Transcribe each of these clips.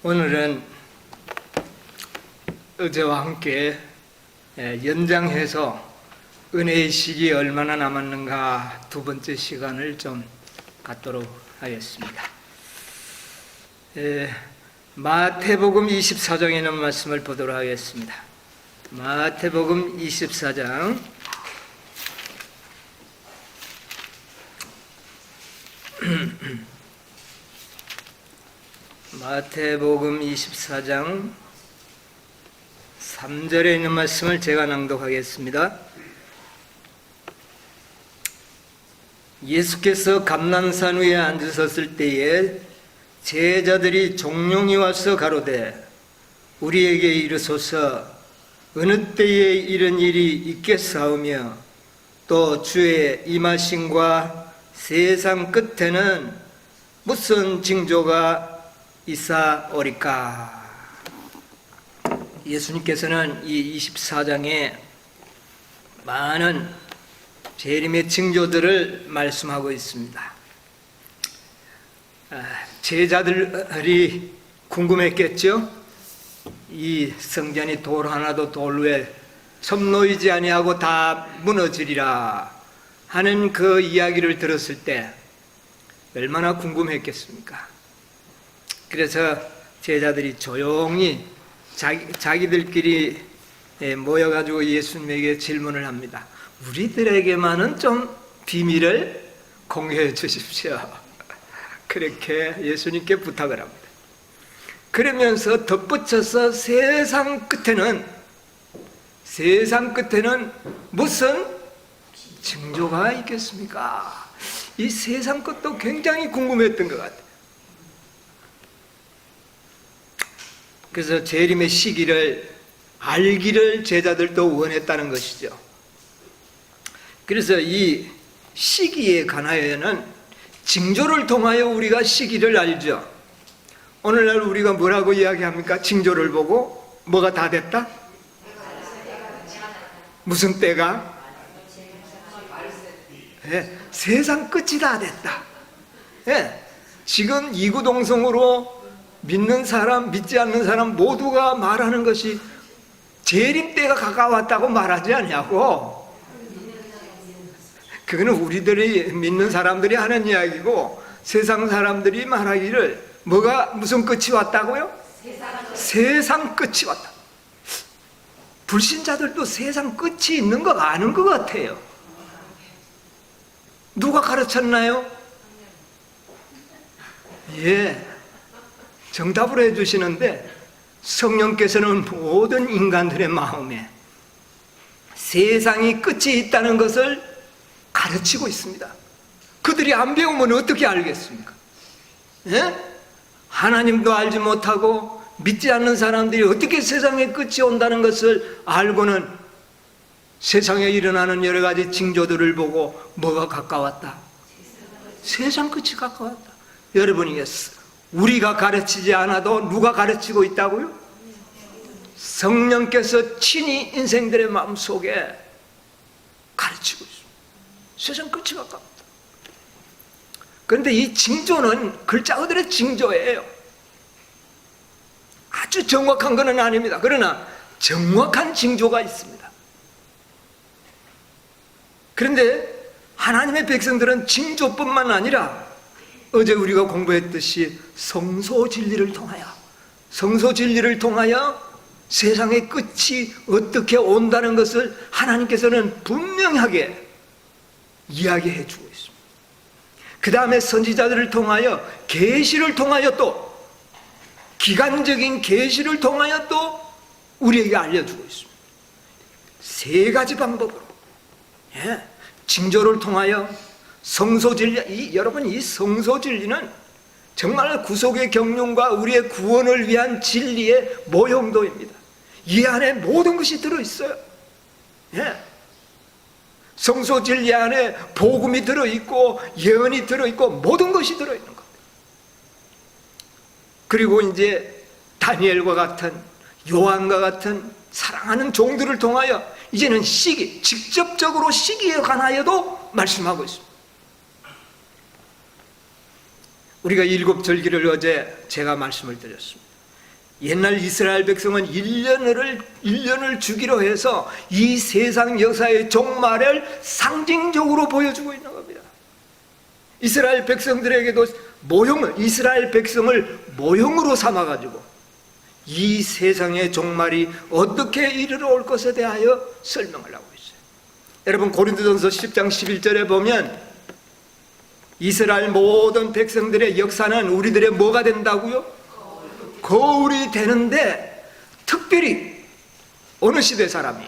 오늘은 어제와 함께 연장해서 은혜의 시기 얼마나 남았는가 두 번째 시간을 좀 갖도록 하겠습니다. 마태복음 24장에 있는 말씀을 보도록 하겠습니다. 마태복음 24장 마태복음 24장 3절에 있는 말씀을 제가 낭독하겠습니다. 예수께서 감람산 위에 앉으셨을 때에 제자들이 종용이 와서 가로되 우리에게 이르소서 어느 때에 이런 일이 있겠사오며 또 주의 임하심과 세상 끝에는 무슨 징조가 있사오리까? 예수님께서는 이 24장에 많은 재림의 징조들을 말씀하고 있습니다. 제자들이 궁금했겠죠? 이 성전이 돌 하나도 돌 위에 섬 놓이지 아니하고 다 무너지리라 하는 그 이야기를 들었을 때 얼마나 궁금했겠습니까? 그래서 제자들이 조용히 자기들끼리 모여가지고 예수님에게 질문을 합니다. 우리들에게만은 좀 비밀을 공유해 주십시오. 그렇게 예수님께 부탁을 합니다. 그러면서 덧붙여서 세상 끝에는 무슨 징조가 있겠습니까? 이 세상 끝도 굉장히 궁금했던 것 같아요. 그래서 재림의 시기를 알기를 제자들도 원했다는 것이죠. 그래서 이 시기에 관하여는 징조를 통하여 우리가 시기를 알죠. 오늘날 우리가 뭐라고 이야기합니까? 징조를 보고 뭐가 다 됐다? 무슨 때가? 세상 끝이 다 됐다. 지금 이구동성으로 믿는 사람, 믿지 않는 사람 모두가 말하는 것이 재림 때가 가까웠다고 말하지 않냐고. 그거는 우리들이 믿는 사람들이 하는 이야기고, 세상 사람들이 말하기를 무슨 끝이 왔다고요? 세상 끝이 왔다. 불신자들도 세상 끝이 있는 거 아는 것 같아요. 누가 가르쳤나요? 정답을 해주시는데, 성령께서는 모든 인간들의 마음에 세상이 끝이 있다는 것을 가르치고 있습니다. 그들이 안 배우면 어떻게 알겠습니까? 하나님도 알지 못하고 믿지 않는 사람들이 어떻게 세상의 끝이 온다는 것을 알고는 세상에 일어나는 여러 가지 징조들을 보고 뭐가 가까웠다? 세상 끝이 가까웠다. 여러분이 우리가 가르치지 않아도 누가 가르치고 있다고요? 성령께서 친히 인생들의 마음속에 가르치고 있습니다. 세상 끝이 가깝다. 그런데 이 징조는 글자 그대로 징조예요. 아주 정확한 것은 아닙니다. 그러나 정확한 징조가 있습니다. 그런데 하나님의 백성들은 징조뿐만 아니라 어제 우리가 공부했듯이 성소 진리를 통하여 세상의 끝이 어떻게 온다는 것을 하나님께서는 분명하게 이야기해 주고 있습니다. 그 다음에 선지자들을 통하여 계시를 통하여 또 기간적인 계시를 통하여 또 우리에게 알려주고 있습니다. 세 가지 방법으로 징조를 통하여 성소진리, 여러분 이 성소진리는 정말 구속의 경륜과 우리의 구원을 위한 진리의 모형도입니다. 이 안에 모든 것이 들어있어요. 성소진리 안에 복음이 들어있고 예언이 들어있고 모든 것이 들어있는 것. 그리고 이제 다니엘과 같은 요한과 같은 사랑하는 종들을 통하여 이제는 직접적으로 시기에 관하여도 말씀하고 있습니다. 우리가 일곱 절기를 어제 제가 말씀을 드렸습니다. 옛날 이스라엘 백성은 1년을 주기로 해서 이 세상 역사의 종말을 상징적으로 보여주고 있는 겁니다. 이스라엘 백성들에게도 이스라엘 백성을 모형으로 삼아가지고 이 세상의 종말이 어떻게 이르러 올 것에 대하여 설명을 하고 있어요. 여러분, 고린도전서 10장 11절에 보면 이스라엘 모든 백성들의 역사는 우리들의 뭐가 된다고요? 거울이 되는데, 특별히 어느 시대 사람이?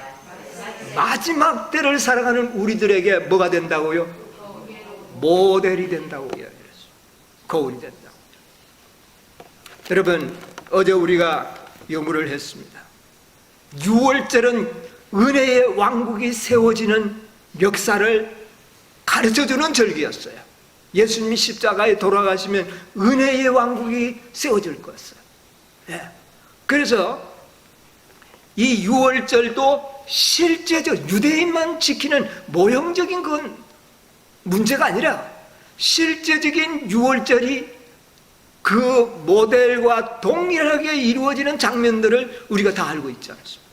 마지막 때를 살아가는 우리들에게 뭐가 된다고요? 모델이 된다고 이야기했어요. 거울이 된다고. 여러분, 어제 우리가 연구를 했습니다. 6월절은 은혜의 왕국이 세워지는 역사를 가르쳐주는 절기였어요. 예수님이 십자가에 돌아가시면 은혜의 왕국이 세워질 거였어요. 예. 그래서 이 6월절도 실제적 유대인만 지키는 모형적인 건 문제가 아니라 실제적인 6월절이 그 모델과 동일하게 이루어지는 장면들을 우리가 다 알고 있지 않습니까?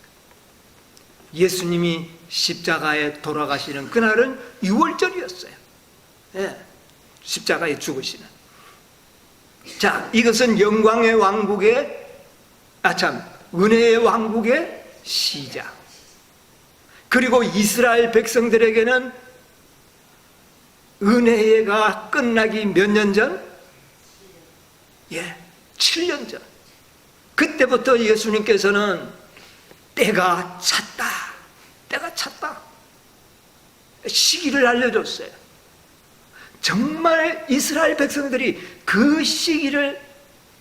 예수님이 십자가에 돌아가시는 그날은 6월절이었어요. 예. 십자가에 죽으시는. 자, 이것은 영광의 왕국의 은혜의 왕국의 시작. 그리고 이스라엘 백성들에게는 은혜가 끝나기 몇 년 전? 7년 전. 그때부터 예수님께서는 때가 찼다. 시기를 알려줬어요. 정말 이스라엘 백성들이 그 시기를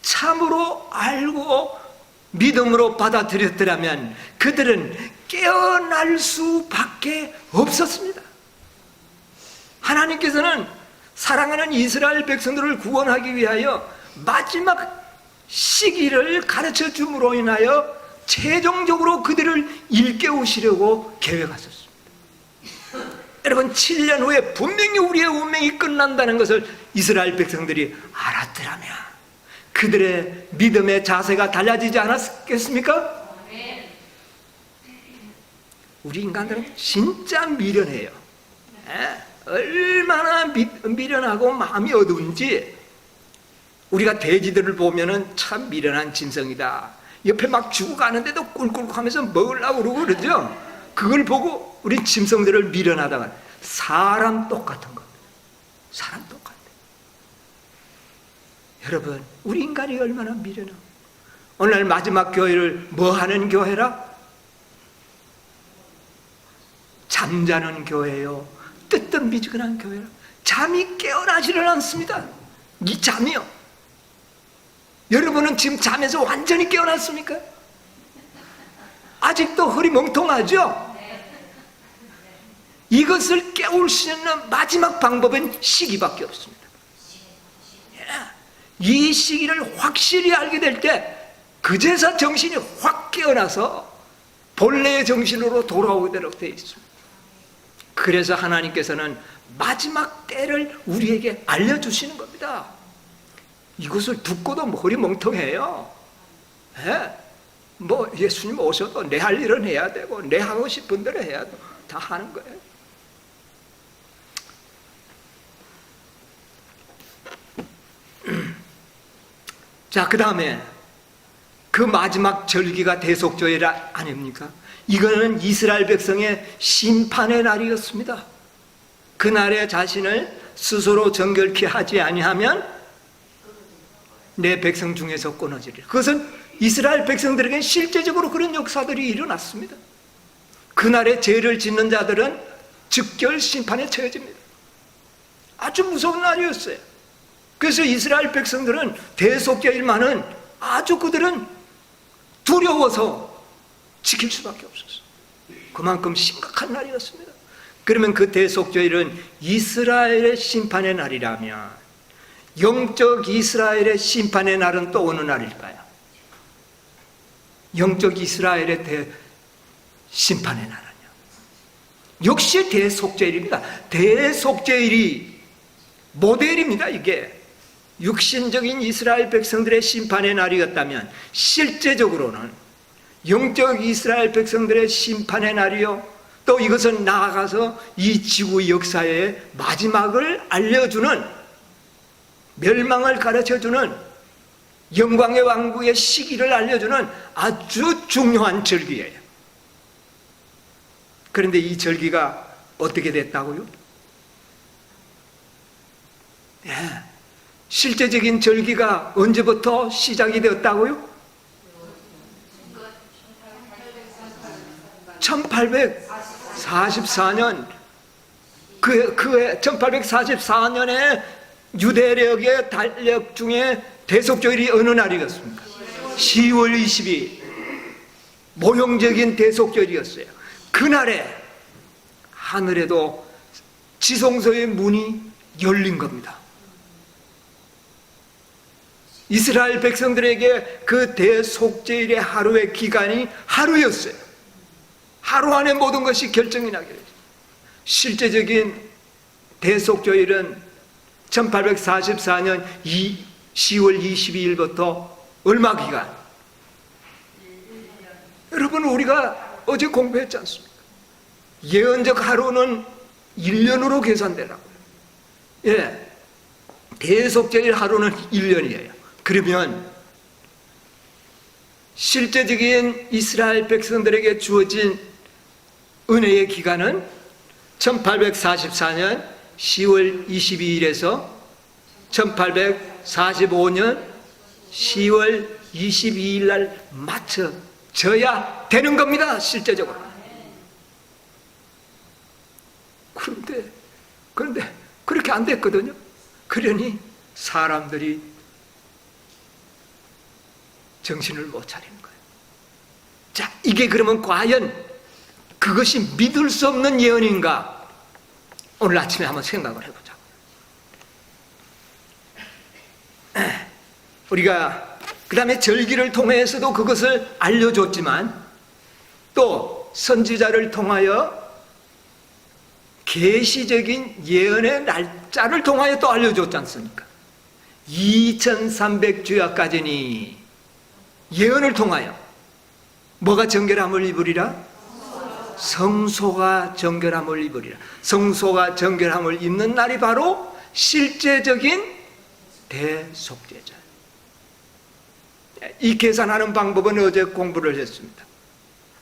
참으로 알고 믿음으로 받아들였더라면 그들은 깨어날 수밖에 없었습니다. 하나님께서는 사랑하는 이스라엘 백성들을 구원하기 위하여 마지막 시기를 가르쳐 줌으로 인하여 최종적으로 그들을 일깨우시려고 계획하셨습니다. 여러분, 7년 후에 분명히 우리의 운명이 끝난다는 것을 이스라엘 백성들이 알았더라면 그들의 믿음의 자세가 달라지지 않았겠습니까? 우리 인간들은 진짜 미련해요. 얼마나 미련하고 마음이 어두운지. 우리가 돼지들을 보면은 참 미련한 짐승이다. 옆에 막 죽어가는데도 꿀꿀하면서 먹으려고 그러고 그러죠. 그걸 보고 우리 짐승들을 미련하다가 사람 똑같은 겁니다. 사람 똑같아. 여러분, 우리 인간이 얼마나 미련하고. 오늘 마지막 교회를 뭐 하는 교회라? 잠자는 교회요. 뜨뜻미지근한 교회라. 잠이 깨어나지를 않습니다. 이 잠이요. 여러분은 지금 잠에서 완전히 깨어났습니까? 아직도 허리멍텅하죠? 이것을 깨울 수 있는 마지막 방법은 시기밖에 없습니다. 이 시기를 확실히 알게 될 때 그제서 정신이 확 깨어나서 본래의 정신으로 돌아오도록 되어 있습니다. 그래서 하나님께서는 마지막 때를 우리에게 알려주시는 겁니다. 이것을 듣고도 머리 멍텅해요. 뭐 예수님 오셔도 내 할 일은 해야 되고 내 하고 싶은 대로 해야 돼. 다 하는 거예요. 자, 그 다음에 그 마지막 절기가 대속절이 아닙니까? 이거는 이스라엘 백성의 심판의 날이었습니다. 그날에 자신을 스스로 정결케 하지 아니하면 내 백성 중에서 끊어지리라. 그것은 이스라엘 백성들에게 실제적으로 그런 역사들이 일어났습니다. 그날에 죄를 짓는 자들은 즉결 심판에 처해집니다. 아주 무서운 날이었어요. 그래서 이스라엘 백성들은 대속죄일만은 아주 그들은 두려워서 지킬 수밖에 없었어요. 그만큼 심각한 날이었습니다. 그러면 그 대속죄일은 이스라엘의 심판의 날이라면 영적 이스라엘의 심판의 날은 또 어느 날일까요? 영적 이스라엘의 심판의 날은요, 역시 대속죄일입니다. 대속죄일이 모델입니다. 이게 육신적인 이스라엘 백성들의 심판의 날이었다면 실제적으로는 영적 이스라엘 백성들의 심판의 날이요, 또 이것은 나아가서 이 지구 역사의 마지막을 알려주는, 멸망을 가르쳐주는, 영광의 왕국의 시기를 알려주는 아주 중요한 절기예요. 그런데 이 절기가 어떻게 됐다고요? 실제적인 절기가 언제부터 시작이 되었다고요? 1844년, 그 1844년에 유대력의 달력 중에 대속절이 어느 날이었습니까? 10월 22일, 모형적인 대속절이었어요. 그날에 하늘에도 지성소의 문이 열린 겁니다. 이스라엘 백성들에게 그 대속죄일의 하루의 기간이 하루였어요. 하루 안에 모든 것이 결정이 나게 되죠. 실제적인 대속죄일은 1844년 10월 22일부터 얼마 기간? 여러분, 우리가 어제 공부했지 않습니까? 예언적 하루는 1년으로 계산되라고요. 예, 대속죄일 하루는 1년이에요. 그러면 실제적인 이스라엘 백성들에게 주어진 은혜의 기간은 1844년 10월 22일에서 1845년 10월 22일 날 맞춰져야 되는 겁니다, 실제적으로. 그런데 그렇게 안 됐거든요. 그러니 사람들이 정신을 못 차리는 거예요. 자, 이게 그러면 과연 그것이 믿을 수 없는 예언인가? 오늘 아침에 한번 생각을 해보자. 우리가 그 다음에 절기를 통해서도 그것을 알려줬지만, 또 선지자를 통하여 계시적인 예언의 날짜를 통하여 또 알려줬지 않습니까? 2300주야까지니 예언을 통하여 뭐가 정결함을 입으리라? 성소가 정결함을 입으리라. 성소가 정결함을 입는 날이 바로 실제적인 대속죄자. 이 계산하는 방법은 어제 공부를 했습니다.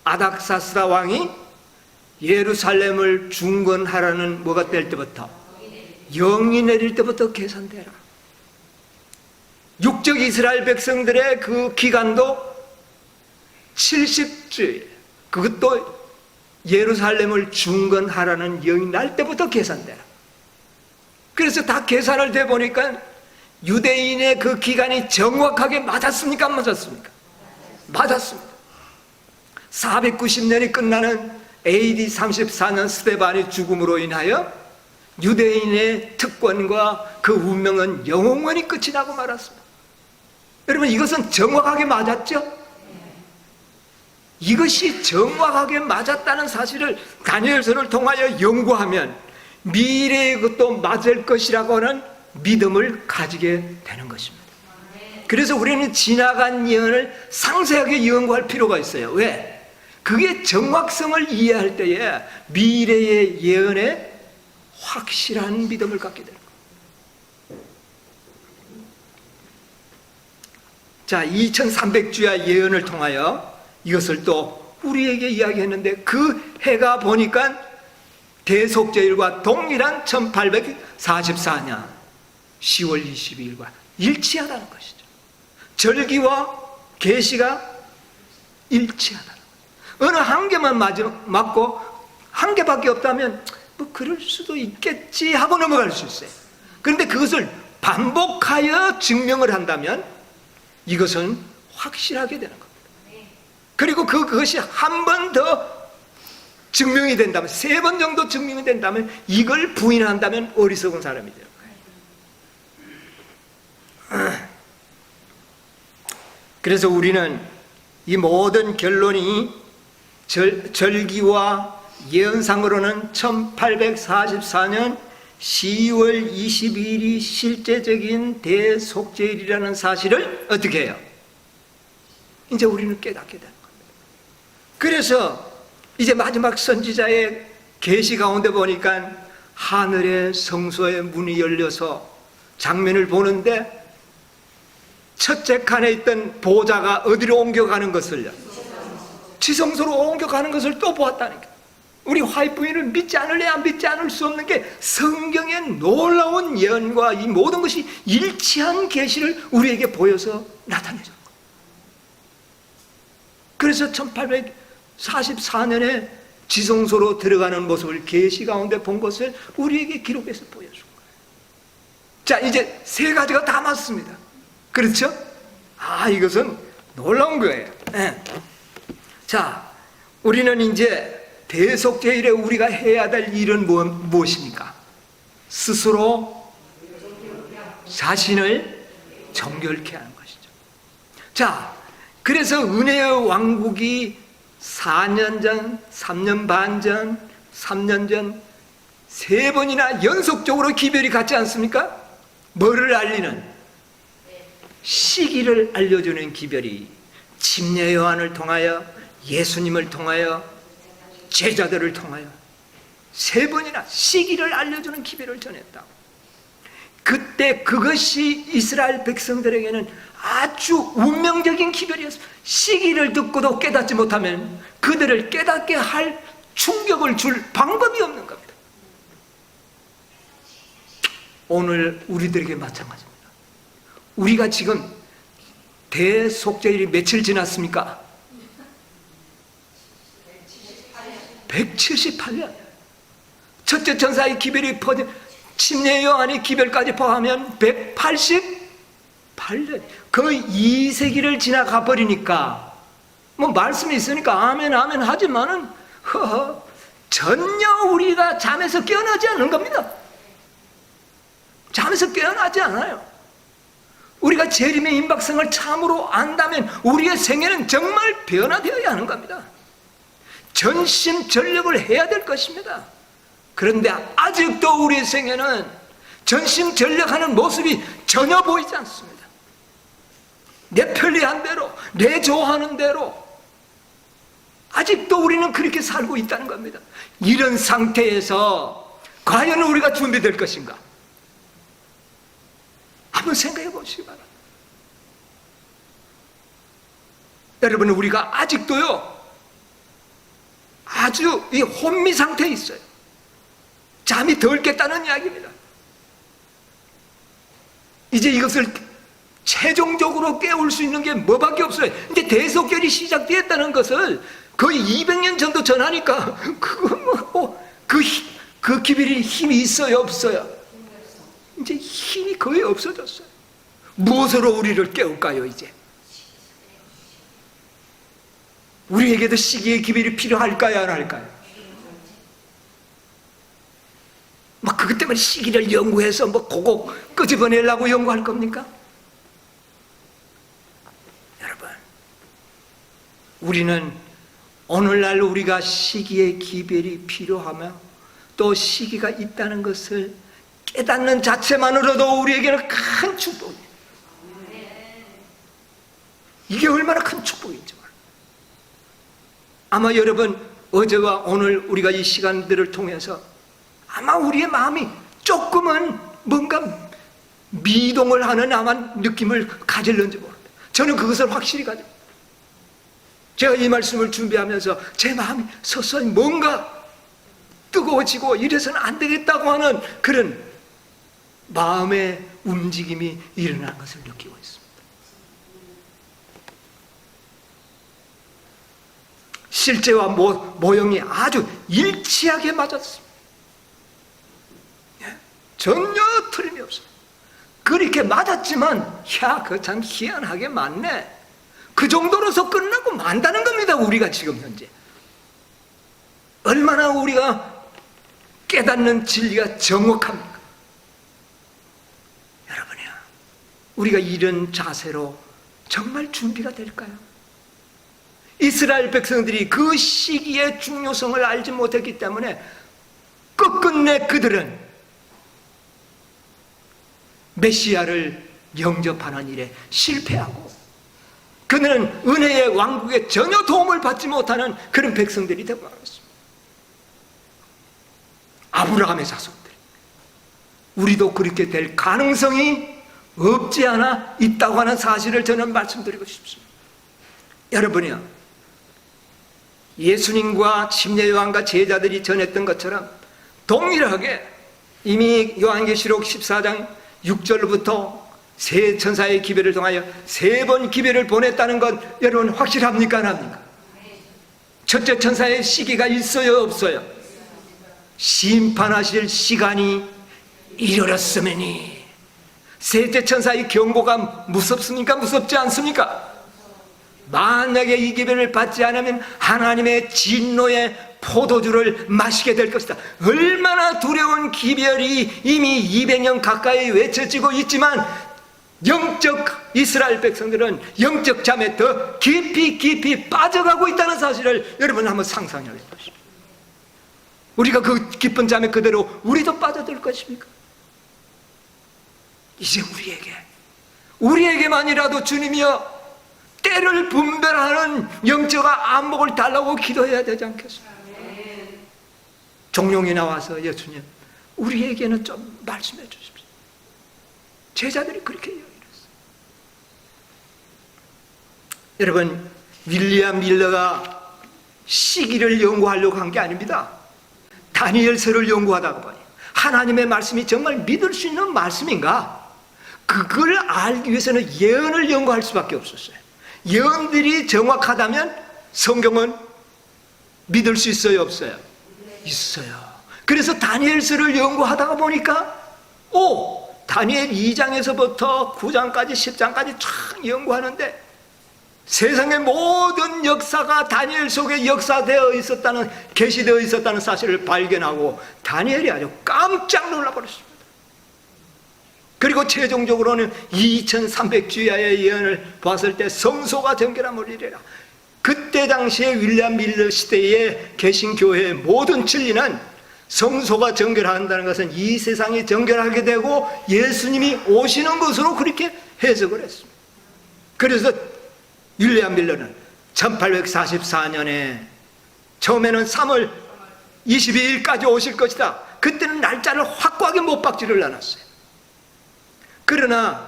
아닥사스다 왕이 예루살렘을 중건하라는 뭐가 될 때부터, 영이 내릴 때부터 계산되라. 육적 이스라엘 백성들의 그 기간도 70주일, 그것도 예루살렘을 중건하라는 영이 날 때부터 계산되라. 그래서 다 계산을 해보니까 유대인의 그 기간이 정확하게 맞았습니까? 안 맞았습니까? 맞았습니다. 490년이 끝나는 AD 34년 스데반의 죽음으로 인하여 유대인의 특권과 그 운명은 영원히 끝이 나고 말았습니다. 여러분, 이것은 정확하게 맞았죠? 이것이 정확하게 맞았다는 사실을 다니엘서를 통하여 연구하면 미래의 것도 맞을 것이라고 하는 믿음을 가지게 되는 것입니다. 그래서 우리는 지나간 예언을 상세하게 연구할 필요가 있어요. 왜? 그게 정확성을 이해할 때에 미래의 예언에 확실한 믿음을 갖게 되는 거예요. 자, 2300주야 예언을 통하여 이것을 또 우리에게 이야기했는데, 그 해가 보니까 대속죄일과 동일한 1844년 10월 22일과 일치하다는 것이죠. 절기와 계시가 일치하다는 거죠. 어느 한 개만 맞고 한 개밖에 없다면 뭐 그럴 수도 있겠지 하고 넘어갈 수 있어요. 그런데 그것을 반복하여 증명을 한다면 이것은 확실하게 되는 겁니다. 그리고 그것이 한 번 더 증명이 된다면, 3번 정도 증명이 된다면, 이걸 부인한다면 어리석은 사람이 되는 거예요. 그래서 우리는 이 모든 결론이 절기와 예언상으로는 1844년 10월 22일이 실제적인 대속죄일이라는 사실을 어떻게 해요? 이제 우리는 깨닫게 되는 겁니다. 그래서 이제 마지막 선지자의 계시 가운데 보니까 하늘의 성소의 문이 열려서 장면을 보는데 첫째 칸에 있던 보좌가 어디로 옮겨가는 것을요? 지성소로 옮겨가는 것을 또 보았다니까. 우리 화이트부인을 믿지 않을래야 믿지 않을 수 없는 게 성경의 놀라운 예언과 이 모든 것이 일치한 계시를 우리에게 보여서 나타내준 거예요. 그래서 1844년에 지성소로 들어가는 모습을 계시 가운데 본 것을 우리에게 기록해서 보여준 거예요. 자, 이제 세 가지가 다 맞습니다. 그렇죠? 이것은 놀라운 거예요. 네. 자, 우리는 이제 대속죄일에 우리가 해야 될 일은 무엇입니까? 스스로 자신을 정결케 하는 것이죠. 자, 그래서 은혜의 왕국이 4년 전, 3년 반 전, 3년 전 3번이나 연속적으로 기별이 같지 않습니까? 뭐를 알리는? 시기를 알려주는 기별이 침례 요한을 통하여, 예수님을 통하여, 제자들을 통하여 3번이나 시기를 알려주는 기별을 전했다. 그때 그것이 이스라엘 백성들에게는 아주 운명적인 기별이었습니다. 시기를 듣고도 깨닫지 못하면 그들을 깨닫게 할 충격을 줄 방법이 없는 겁니다. 오늘 우리들에게 마찬가지입니다. 우리가 지금 대속죄일이 며칠 지났습니까? 178년. 첫째 천사의 기별이 퍼진 침례 요한의 기별까지 포함하면 188년. 거의 2세기를 지나가 버리니까 뭐 말씀이 있으니까 아멘 아멘 하지만은 전혀 우리가 잠에서 깨어나지 않는 겁니다. 잠에서 깨어나지 않아요. 우리가 재림의 임박성을 참으로 안다면 우리의 생애는 정말 변화되어야 하는 겁니다. 전심전력을 해야 될 것입니다. 그런데 아직도 우리의 생애는 전심전력하는 모습이 전혀 보이지 않습니다. 내 편리한 대로, 내 좋아하는 대로 아직도 우리는 그렇게 살고 있다는 겁니다. 이런 상태에서 과연 우리가 준비될 것인가? 한번 생각해 보시기 바랍니다. 여러분, 우리가 아직도요 아주 이 혼미 상태에 있어요. 잠이 덜 깼다는 이야기입니다. 이제 이것을 최종적으로 깨울 수 있는 게 뭐밖에 없어요. 이제 대속죄일이 시작되었다는 것을 거의 200년 전도 전하니까 그 기별이 힘이 있어요, 없어요? 이제 힘이 거의 없어졌어요. 무엇으로 우리를 깨울까요? 이제 우리에게도 시기의 기별이 필요할까요, 안 할까요? 막 그것 때문에 시기를 연구해서 뭐 그거 끄집어내려고 연구할 겁니까? 여러분, 우리는 오늘날 우리가 시기의 기별이 필요하며 또 시기가 있다는 것을 깨닫는 자체만으로도 우리에게는 큰 축복이에요. 이게 얼마나 큰 축복인지 몰라요. 아마 여러분 어제와 오늘 우리가 이 시간들을 통해서 아마 우리의 마음이 조금은 뭔가 미동을 하는 아마 느낌을 가질는지 모릅니다. 저는 그것을 확실히 가집니다. 제가 이 말씀을 준비하면서 제 마음이 서서히 뭔가 뜨거워지고 이래서는 안 되겠다고 하는 그런 마음의 움직임이 일어나는 것을 느끼고 있습니다. 실제와 모형이 아주 일치하게 맞았습니다. 전혀 틀림이 없어요. 그렇게 맞았지만 그거 참 희한하게 맞네. 그 정도로서 끝나고 만다는 겁니다. 우리가 지금 현재 얼마나 우리가 깨닫는 진리가 정확합니까? 여러분이요, 우리가 이런 자세로 정말 준비가 될까요? 이스라엘 백성들이 그 시기의 중요성을 알지 못했기 때문에 끝끝내 그들은 메시아를 영접하는 일에 실패하고 그들은 은혜의 왕국에 전혀 도움을 받지 못하는 그런 백성들이 되고 말았습니다. 아브라함의 자손들, 우리도 그렇게 될 가능성이 없지 않아 있다고 하는 사실을 저는 말씀드리고 싶습니다. 여러분이요, 예수님과 침례 요한과 제자들이 전했던 것처럼 동일하게 이미 요한계시록 14장 6절부터 세 천사의 기별을 통하여 3번 기별을 보냈다는 것 여러분 확실합니까? 안 합니까? 첫째 천사의 시기가 있어요, 없어요? 심판하실 시간이 이르렀으니. 셋째 천사의 경고가 무섭습니까? 무섭지 않습니까? 만약에 이 기별을 받지 않으면 하나님의 진노의 포도주를 마시게 될 것이다. 얼마나 두려운 기별이 이미 200년 가까이 외쳐지고 있지만 영적 이스라엘 백성들은 영적 잠에 더 깊이 빠져가고 있다는 사실을 여러분 한번 상상해 보십시오. 우리가 그 깊은 잠에 그대로 우리도 빠져들 것입니까? 이제 우리에게만이라도 주님이여 때를 분별하는 영적 안목을 달라고 기도해야 되지 않겠습니까? 종룡이 나와서 예수님, 우리에게는 좀 말씀해 주십시오. 제자들이 그렇게 이야기했어요. 여러분, 윌리엄 밀러가 시기를 연구하려고 한 게 아닙니다. 다니엘서를 연구하다가 보니 하나님의 말씀이 정말 믿을 수 있는 말씀인가? 그걸 알기 위해서는 예언을 연구할 수밖에 없었어요. 예언들이 정확하다면 성경은 믿을 수 있어요, 없어요? 있어요. 그래서 다니엘서를 연구하다가 보니까 다니엘 2장에서부터 9장까지 10장까지 쫙 연구하는데 세상의 모든 역사가 다니엘 속에 역사되어 있었다는, 계시되어 있었다는 사실을 발견하고 다니엘이 아주 깜짝 놀라버렸습니다. 그리고 최종적으로는 2300주야의 예언을 봤을 때 성소가 정결함을 이래라. 그때 당시에 윌리엄 밀러 시대에 계신 교회의 모든 진리는 성소가 정결한다는 것은 이 세상이 정결하게 되고 예수님이 오시는 것으로 그렇게 해석을 했습니다. 그래서 윌리엄 밀러는 1844년에 처음에는 3월 22일까지 오실 것이다. 그때는 날짜를 확고하게 못 박지를 않았어요. 그러나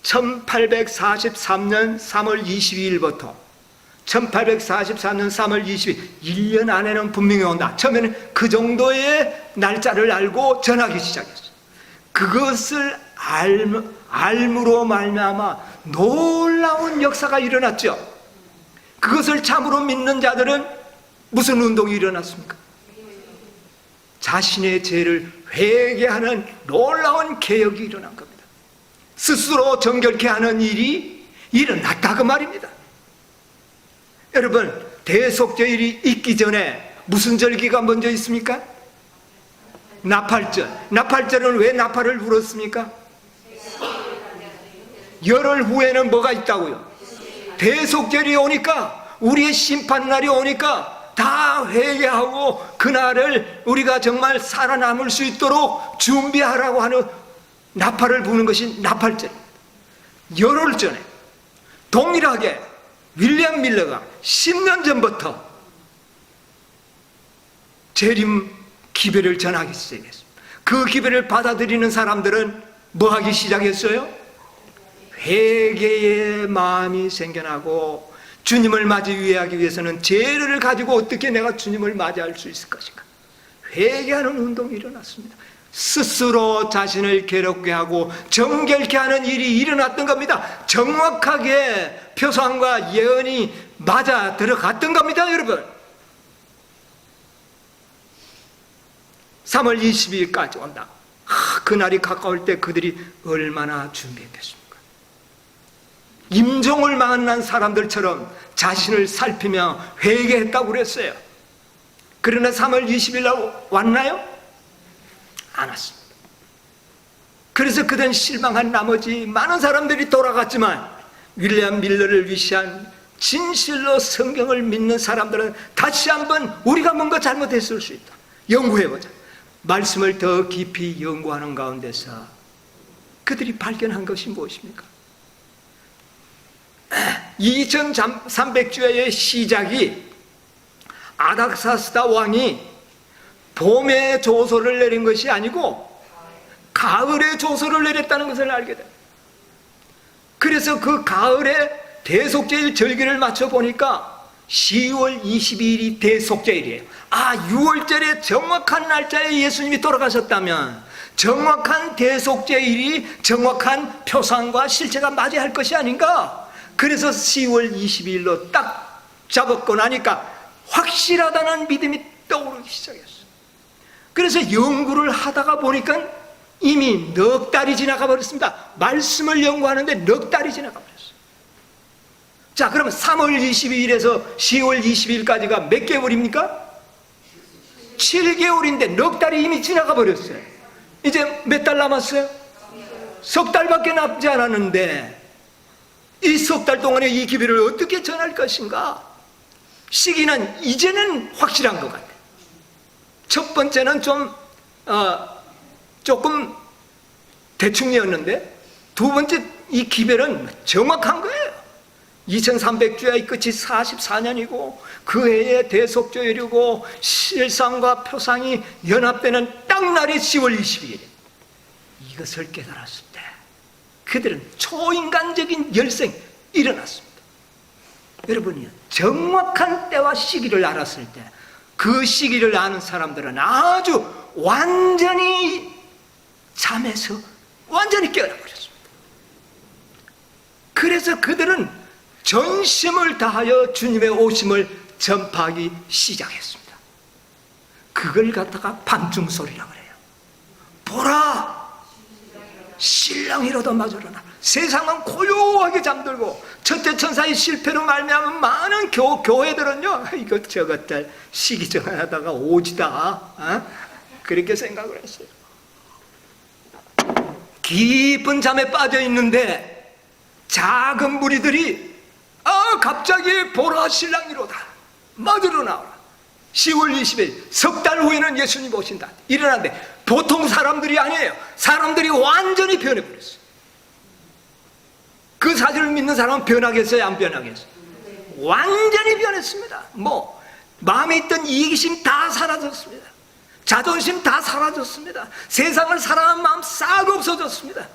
1843년 3월 22일부터 1843년 3월 22일 1년 안에는 분명히 온다. 처음에는 그 정도의 날짜를 알고 전하기 시작했어요. 그것을 알므로 말미암아 놀라운 역사가 일어났죠. 그것을 참으로 믿는 자들은 무슨 운동이 일어났습니까? 자신의 죄를 회개하는 놀라운 개혁이 일어난 겁니다. 스스로 정결케 하는 일이 일어났다 그 말입니다. 여러분, 대속죄일이 있기 전에 무슨 절기가 먼저 있습니까? 나팔절. 나팔절은 왜 나팔을 불었습니까? 열흘 후에는 뭐가 있다고요? 대속절이 오니까, 우리의 심판날이 오니까 다 회개하고 그날을 우리가 정말 살아남을 수 있도록 준비하라고 하는 나팔을 부는 것이 나팔절입니다. 열흘 전에 동일하게 윌리엄 밀러가 10년 전부터 재림 기별을 전하기 시작했습니다. 그 기별을 받아들이는 사람들은 뭐 하기 시작했어요? 회개의 마음이 생겨나고, 주님을 맞이하기 위해서는 죄를 가지고 어떻게 내가 주님을 맞이할 수 있을 것인가, 회개하는 운동이 일어났습니다. 스스로 자신을 괴롭게 하고 정결케 하는 일이 일어났던 겁니다. 정확하게 표상과 예언이 맞아 들어갔던 겁니다. 여러분, 3월 22일까지 온다. 그날이 가까울 때 그들이 얼마나 준비했겠습니까? 임종을 만난 사람들처럼 자신을 살피며 회개했다고 그랬어요. 그러나 3월 20일 날 왔나요? 안 왔습니다. 그래서 그들은 실망한 나머지 많은 사람들이 돌아갔지만, 윌리엄 밀러를 위시한 진실로 성경을 믿는 사람들은 다시 한번 우리가 뭔가 잘못했을 수 있다, 연구해보자. 말씀을 더 깊이 연구하는 가운데서 그들이 발견한 것이 무엇입니까? 2300주의 시작이 아닥사스다 왕이 봄에 조서를 내린 것이 아니고 가을에 조서를 내렸다는 것을 알게 됩니다. 그래서 그 가을에 대속죄일 절기를 맞춰 보니까 10월 22일이 대속죄일이에요. 6월절에 정확한 날짜에 예수님이 돌아가셨다면 정확한 대속죄일이 정확한 표상과 실체가 맞아야 할 것이 아닌가? 그래서 10월 22일로 딱 잡았고 나니까 확실하다는 믿음이 떠오르기 시작했어요. 그래서 연구를 하다가 보니까 이미 넉 달이 지나가 버렸습니다. 말씀을 연구하는데 넉 달이 지나가 버렸어요. 자, 그러면 3월 22일에서 10월 22일까지가 몇 개월입니까? 7개월인데 넉 달이 이미 지나가 버렸어요. 이제 몇 달 남았어요? 석 달밖에 남지 않았는데 이 석 달 동안에 이 기별을 어떻게 전할 것인가? 시기는 이제는 확실한 것 같아요. 첫 번째는 조금 대충이었는데 두 번째 이 기별은 정확한 거예요. 2300주의 끝이 44년이고 그 해에 대속죄일이고 실상과 표상이 연합되는 딱 날이 10월 22일. 이것을 깨달았을 때 그들은 초인간적인 열성이 일어났습니다. 여러분이 정확한 때와 시기를 알았을 때 그 시기를 아는 사람들은 아주 완전히 잠에서 완전히 깨어나 버렸습니다. 그래서 그들은 전심을 다하여 주님의 오심을 전파하기 시작했습니다. 그걸 갖다가 밤중소리라고 그래요. 보라, 신랑이로도 마주러나. 세상은 고요하게 잠들고 첫째 천사의 실패로 말미암은 많은 교회들은요, 이것저것들 시기 정하다가 오지다, 그렇게 생각을 했어요. 깊은 잠에 빠져 있는데 작은 무리들이 갑자기 보라, 신랑이로다 마주러 나오라. 10월 20일 석 달 후에는 예수님 오신다. 일어났는데 보통 사람들이 아니에요. 사람들이 완전히 변해버렸어요. 그 사실을 믿는 사람은 변하겠어요? 안 변하겠어요? 완전히 변했습니다. 마음에 있던 이기심 다 사라졌습니다. 자존심 다 사라졌습니다. 세상을 사랑하는 마음 싹 없어졌습니다.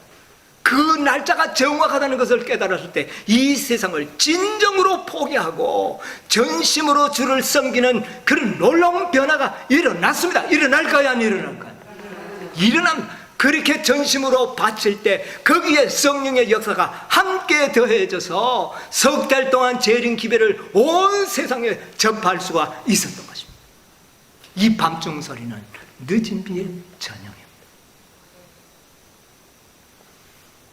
그 날짜가 정확하다는 것을 깨달았을 때 이 세상을 진정으로 포기하고 전심으로 주를 섬기는 그런 놀라운 변화가 일어났습니다. 일어날까요? 안 일어날까요? 그렇게 전심으로 바칠 때 거기에 성령의 역사가 함께 더해져서 석 달 동안 재림 기별을 온 세상에 전파할 수가 있었던 것입니다. 이 밤중 소리는 늦은 비의 전형입니다.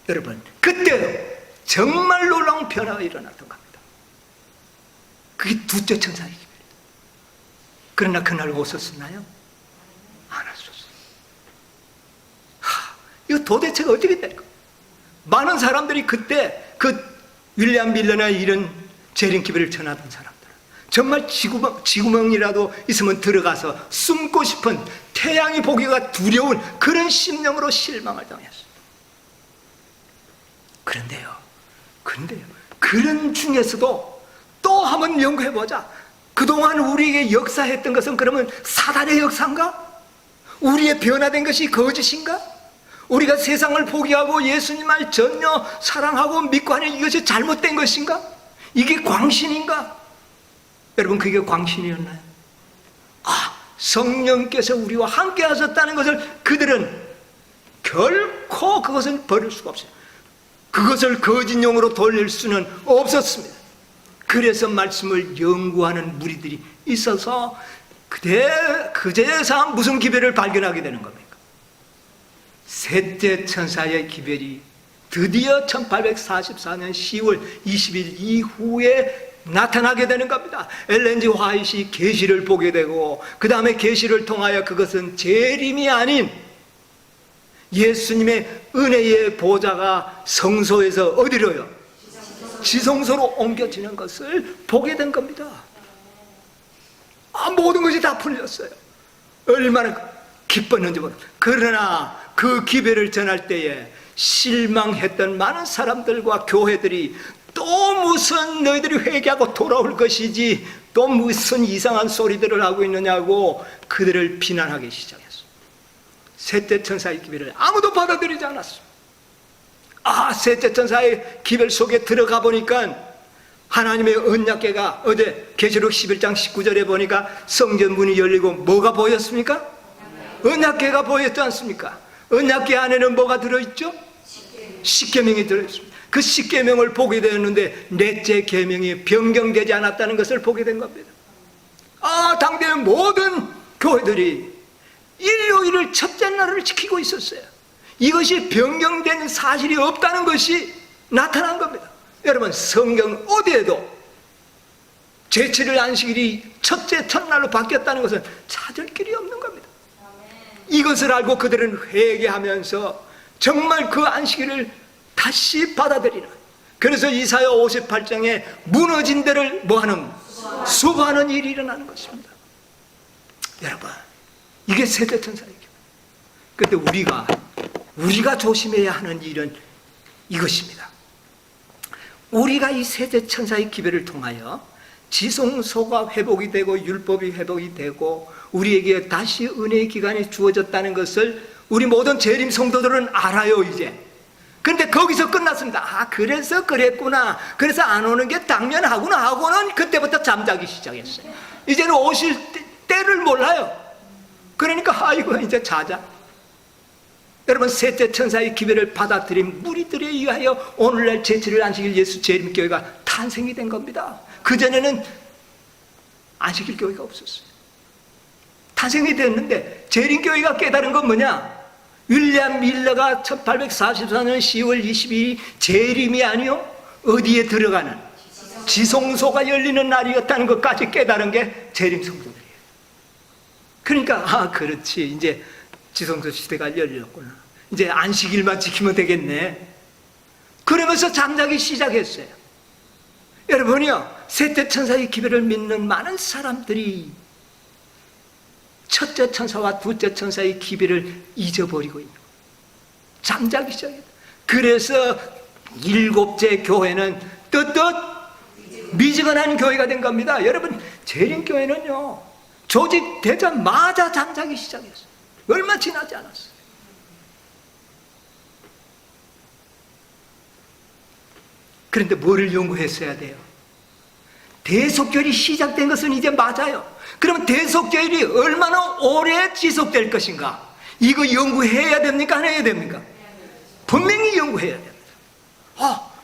여러분, 그때 정말 놀라운 변화가 일어났던 겁니다. 그게 두째 천사의 기별입니다. 그러나 그날 오셨었나요? 안 왔었어요. 이거 도대체가 어떻게 될까? 많은 사람들이 그때 그 윌리엄 밀러나 이런 재림 기별을 전하던 사람들, 정말 지구멍이라도 있으면 들어가서 숨고 싶은, 태양이 보기가 두려운 그런 심령으로 실망을 당했어요. 그런데요, 그런 중에서도 또 한번 연구해보자. 그동안 우리에게 역사했던 것은 그러면 사단의 역사인가? 우리의 변화된 것이 거짓인가? 우리가 세상을 포기하고 예수님 말 전혀 사랑하고 믿고 하는 이것이 잘못된 것인가? 이게 광신인가? 여러분, 그게 광신이었나요? 성령께서 우리와 함께 하셨다는 것을 그들은 결코 그것을 버릴 수가 없어요. 그것을 거짓용으로 돌릴 수는 없었습니다. 그래서 말씀을 연구하는 무리들이 있어서 그제서 무슨 기별을 발견하게 되는 겁니까? 셋째 천사의 기별이 드디어 1844년 10월 20일 이후에 나타나게 되는 겁니다. 엘렌 G 화이트이 계시를 보게 되고, 그 다음에 계시를 통하여 그것은 재림이 아닌 예수님의 은혜의 보좌가 성소에서 어디로요? 지성소로 옮겨지는 것을 보게 된 겁니다. 모든 것이 다 풀렸어요. 얼마나 기뻤는지 모릅니다. 그러나 그 기별을 전할 때에 실망했던 많은 사람들과 교회들이 또 무슨 너희들이 회개하고 돌아올 것이지 또 무슨 이상한 소리들을 하고 있느냐고 그들을 비난하기 시작했어요. 셋째 천사의 기별을 아무도 받아들이지 않았어요. 셋째 천사의 기별 속에 들어가 보니까 하나님의 언약궤가 어제 계시록 11장 19절에 보니까 성전 문이 열리고 뭐가 보였습니까? 언약궤가 보였지 않습니까? 언약궤 안에는 뭐가 들어있죠? 십계명이 들어있습니다. 그 십계명을 보게 되었는데 넷째 계명이 변경되지 않았다는 것을 보게 된 겁니다. 당대의 모든 교회들이 일요일을 첫째 날을 지키고 있었어요. 이것이 변경된 사실이 없다는 것이 나타난 겁니다. 여러분, 성경 어디에도 제7일 안식일이 첫째 첫날로 바뀌었다는 것은 찾을 길이 없는 겁니다. 이것을 알고 그들은 회개하면서 정말 그 안식일을 다시 받아들이는, 그래서 이사야 58장에 무너진 데를 뭐하는? 수고하는 일이 일어나는 것입니다. 여러분, 이게 셋째 천사의 기별. 그런데 우리가 조심해야 하는 일은 이것입니다. 우리가 이 셋째 천사의 기별을 통하여 지성소가 회복이 되고 율법이 회복이 되고 우리에게 다시 은혜의 기간이 주어졌다는 것을 우리 모든 재림 성도들은 알아요 이제. 그런데 거기서 끝났습니다. 그래서 그랬구나, 그래서 안 오는 게 당연하구나 하고는 그때부터 잠자기 시작했어요. 이제는 오실 때를 몰라요. 그러니까 이제 자자. 여러분, 셋째 천사의 기별을 받아들인 무리들에 의하여 오늘날 제7일 안식일 예수 재림교회가 탄생이 된 겁니다. 그전에는 안식일 교회가 없었어요. 탄생이 됐는데 재림교회가 깨달은 건 뭐냐? 윌리엄 밀러가 1844년 10월 22일 재림이 아니요 어디에 들어가는 지성소가 열리는 날이었다는 것까지 깨달은 게 재림 성도들이에요. 그러니까 그렇지, 이제 지성소 시대가 열렸구나, 이제 안식일만 지키면 되겠네, 그러면서 잠자기 시작했어요. 여러분이요, 셋째 천사의 기별을 믿는 많은 사람들이 첫째 천사와 둘째 천사의 기별을 잊어버리고 있는 거예요. 잠자기 시작했다. 그래서 일곱째 교회는 떳떳 미지근한 교회가 된 겁니다. 여러분, 재림교회는요 조직되자마자 잠자기 시작했어요. 얼마 지나지 않았어요. 그런데 뭐를 연구했어야 돼요? 대속절이 시작된 것은 이제 맞아요. 그러면 대속절이 얼마나 오래 지속될 것인가? 이거 연구해야 됩니까? 안 해야 됩니까? 분명히 연구해야 됩니다.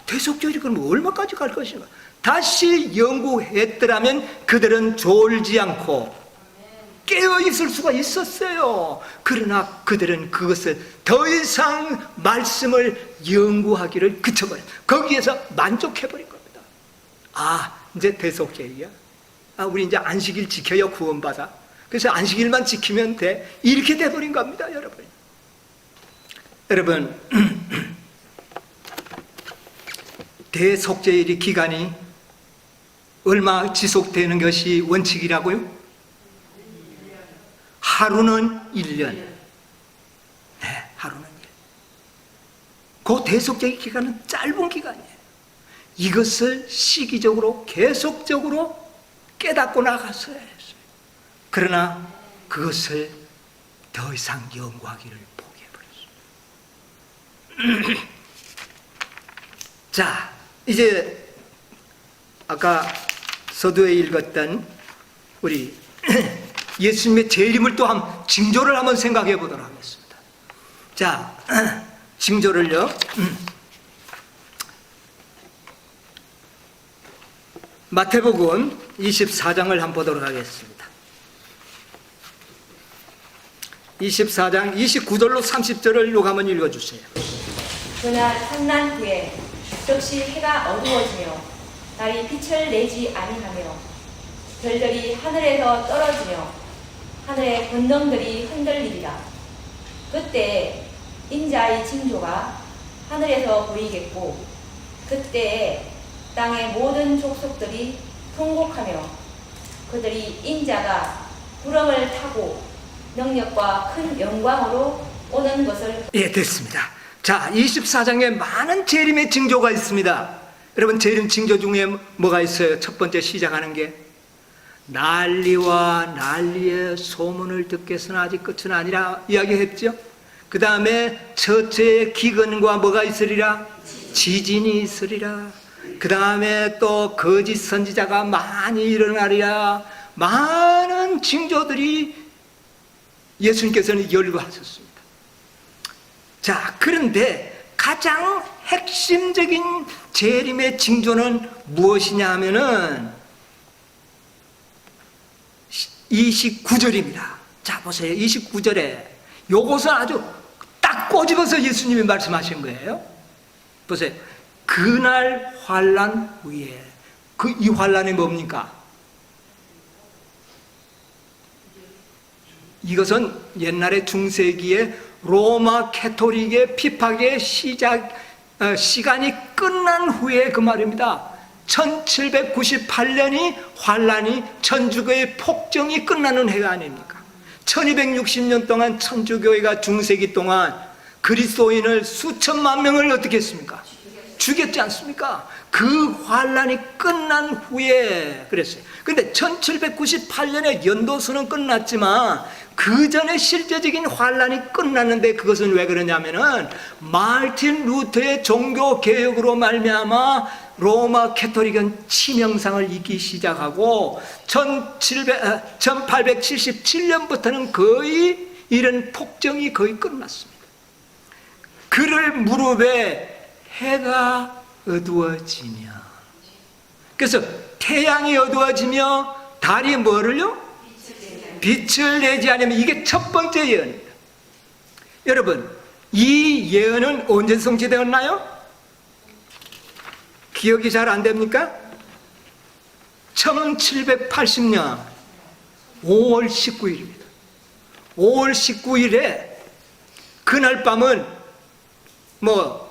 대속절이 그럼 얼마까지 갈 것인가? 다시 연구했더라면 그들은 졸지 않고 깨어있을 수가 있었어요. 그러나 그들은 그것을 더 이상 말씀을 연구하기를 그쳐버린, 거기에서 만족해버린 겁니다. 이제 대속죄야. 우리 이제 안식일 지켜야 구원받아. 그래서 안식일만 지키면 돼. 이렇게 돼버린 겁니다, 여러분. 여러분, 대속죄일이 기간이 얼마 지속되는 것이 원칙이라고요? 하루는 1년. 네, 하루는 1년. 그 대속죄의 기간은 짧은 기간이에요. 이것을 시기적으로 계속적으로 깨닫고 나갔어야 했어요. 그러나 그것을 더 이상 연구하기를 포기해버렸어요. 자, 이제 아까 서두에 읽었던 우리 예수님의 재림을 또 징조를 한번 생각해 보도록 하겠습니다. 자, 징조를요, 마태복음 24장을 한번 보도록 하겠습니다. 24장 29절로 30절을 누가 한번 읽어주세요. 그날 한난 후에 즉시 해가 어두워지며 달이 빛을 내지 아니하며 별들이 하늘에서 떨어지며 하늘의 권능들이 흔들리리라. 그때 인자의 징조가 하늘에서 보이겠고 그때에 땅의 모든 족속들이 통곡하며 그들이 인자가 구름을 타고 능력과 큰 영광으로 오는 것을. 예, 됐습니다. 자, 24장에 많은 재림의 징조가 있습니다. 여러분, 재림 징조 중에 뭐가 있어요? 첫 번째 시작하는 게 난리와 난리의 소문을 듣겠으나 아직 끝은 아니라 이야기했죠. 그 다음에 첫째의 기근과 뭐가 있으리라? 지진이 있으리라. 그 다음에 또 거짓 선지자가 많이 일어나리라. 많은 징조들이 예수님께서는 열거하셨습니다. 자, 그런데 가장 핵심적인 재림의 징조는 무엇이냐 하면은 29절입니다. 자, 보세요. 29절에 요것은 아주 딱 꼬집어서 예수님이 말씀하신 거예요. 보세요. 그날 환난 후에, 이 환난이 뭡니까? 이것은 옛날에 중세기에 로마 캐토릭의 핍박의 시간이 끝난 후에 그 말입니다. 1798년이 환란이 천주교의 폭정이 끝나는 해가 아닙니까? 1260년 동안 천주교회가 중세기 동안 그리스도인을 수천만 명을 어떻게 했습니까? 죽였지 않습니까? 그 환란이 끝난 후에 그랬어요. 근데 1798년에 연도수는 끝났지만 그 전에 실제적인 환란이 끝났는데 그것은 왜 그러냐면은 마르틴 루터의 종교 개혁으로 말미암아 로마 캐토릭은 치명상을 입기 시작하고 1877년부터는 거의 이런 폭정이 거의 끝났습니다. 그를 무릎에 해가 어두워지며, 그래서 태양이 어두워지며 달이 뭐를요? 빛을 내지 않으면, 이게 첫 번째 예언입니다. 여러분, 이 예언은 언제 성취되었나요? 기억이 잘 안 됩니까? 1780년 5월 19일입니다. 5월 19일에 그날 밤은 뭐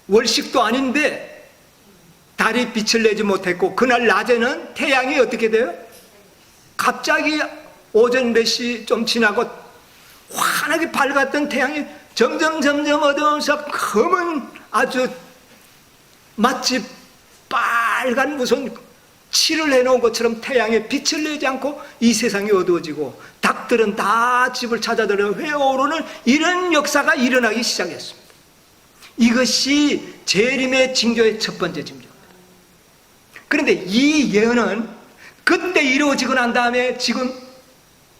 월식도 아닌데 달이 빛을 내지 못했고, 그날 낮에는 태양이 어떻게 돼요? 갑자기 오전 몇 시 좀 지나고 환하게 밝았던 태양이 점점 어두워서 검은 아주 마치 빨간 무슨 칠을 해놓은 것처럼 태양에 빛을 내지 않고 이 세상이 어두워지고 닭들은 다 집을 찾아들어 회오르는 이런 역사가 일어나기 시작했습니다. 이것이 재림의 징조의 첫 번째 징조입니다. 그런데 이 예언은 그때 이루어지고 난 다음에 지금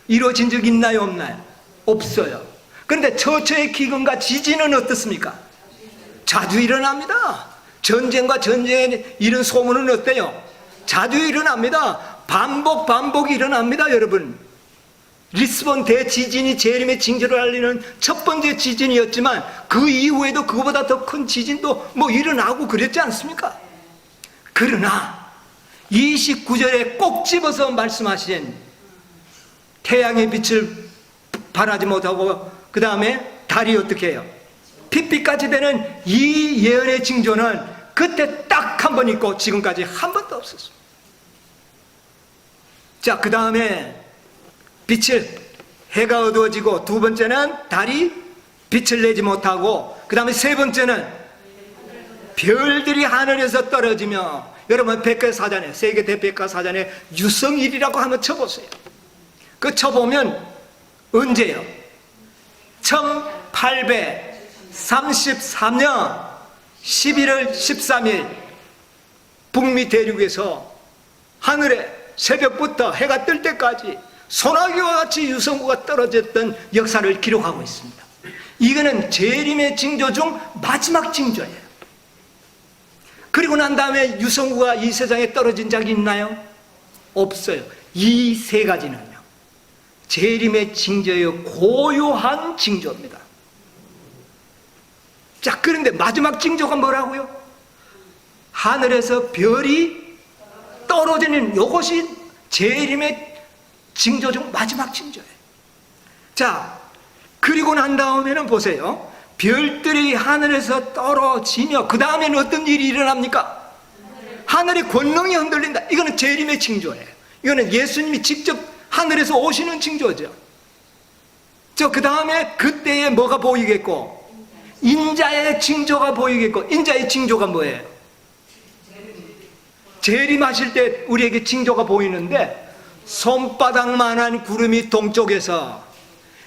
이루어진 적 있나요, 없나요? 없어요. 그런데 처처의 기근과 지진은 어떻습니까? 자주 일어납니다. 전쟁과 전쟁의 이런 소문은 어때요? 자주 일어납니다. 반복이 일어납니다, 여러분. 리스본 대지진이 재림의 징조를 알리는 첫 번째 지진이었지만 그 이후에도 그거보다 더 큰 지진도 뭐 일어나고 그랬지 않습니까? 그러나 29절에 꼭 집어서 말씀하신 태양의 빛을 발하지 못하고 그 다음에 달이 어떻게 해요? 핏빛같이 되는 이 예언의 징조는 그때 딱 한 번 있고 지금까지 한 번도 없었습니다. 자, 그 다음에 해가 어두워지고, 두 번째는 달이 빛을 내지 못하고, 그 다음에 세 번째는 별들이 하늘에서 떨어지며, 여러분 백과사전에, 세계 대백과사전에 유성일이라고 한번 쳐보세요. 그 쳐보면 언제요? 1833년 11월 13일 북미 대륙에서 하늘에 새벽부터 해가 뜰 때까지 소나기와 같이 유성구가 떨어졌던 역사를 기록하고 있습니다. 이거는 재림의 징조 중 마지막 징조예요. 그리고 난 다음에 유성구가 이 세상에 떨어진 적이 있나요? 없어요. 이 세 가지는요, 재림의 징조의 고요한 징조입니다. 자, 그런데 마지막 징조가 뭐라고요? 하늘에서 별이 떨어지는, 이것이 재림의 징조 중 마지막 징조예요. 자, 그리고 난 다음에는 보세요. 별들이 하늘에서 떨어지며 그 다음에는 어떤 일이 일어납니까? 하늘의 권능이 흔들린다. 이거는 재림의 징조예요. 이거는 예수님이 직접 하늘에서 오시는 징조죠. 그 다음에 그때에 뭐가 보이겠고? 인자의 징조가 보이겠고, 인자의 징조가 뭐예요? 재림하실 때 우리에게 징조가 보이는데, 손바닥만한 구름이 동쪽에서,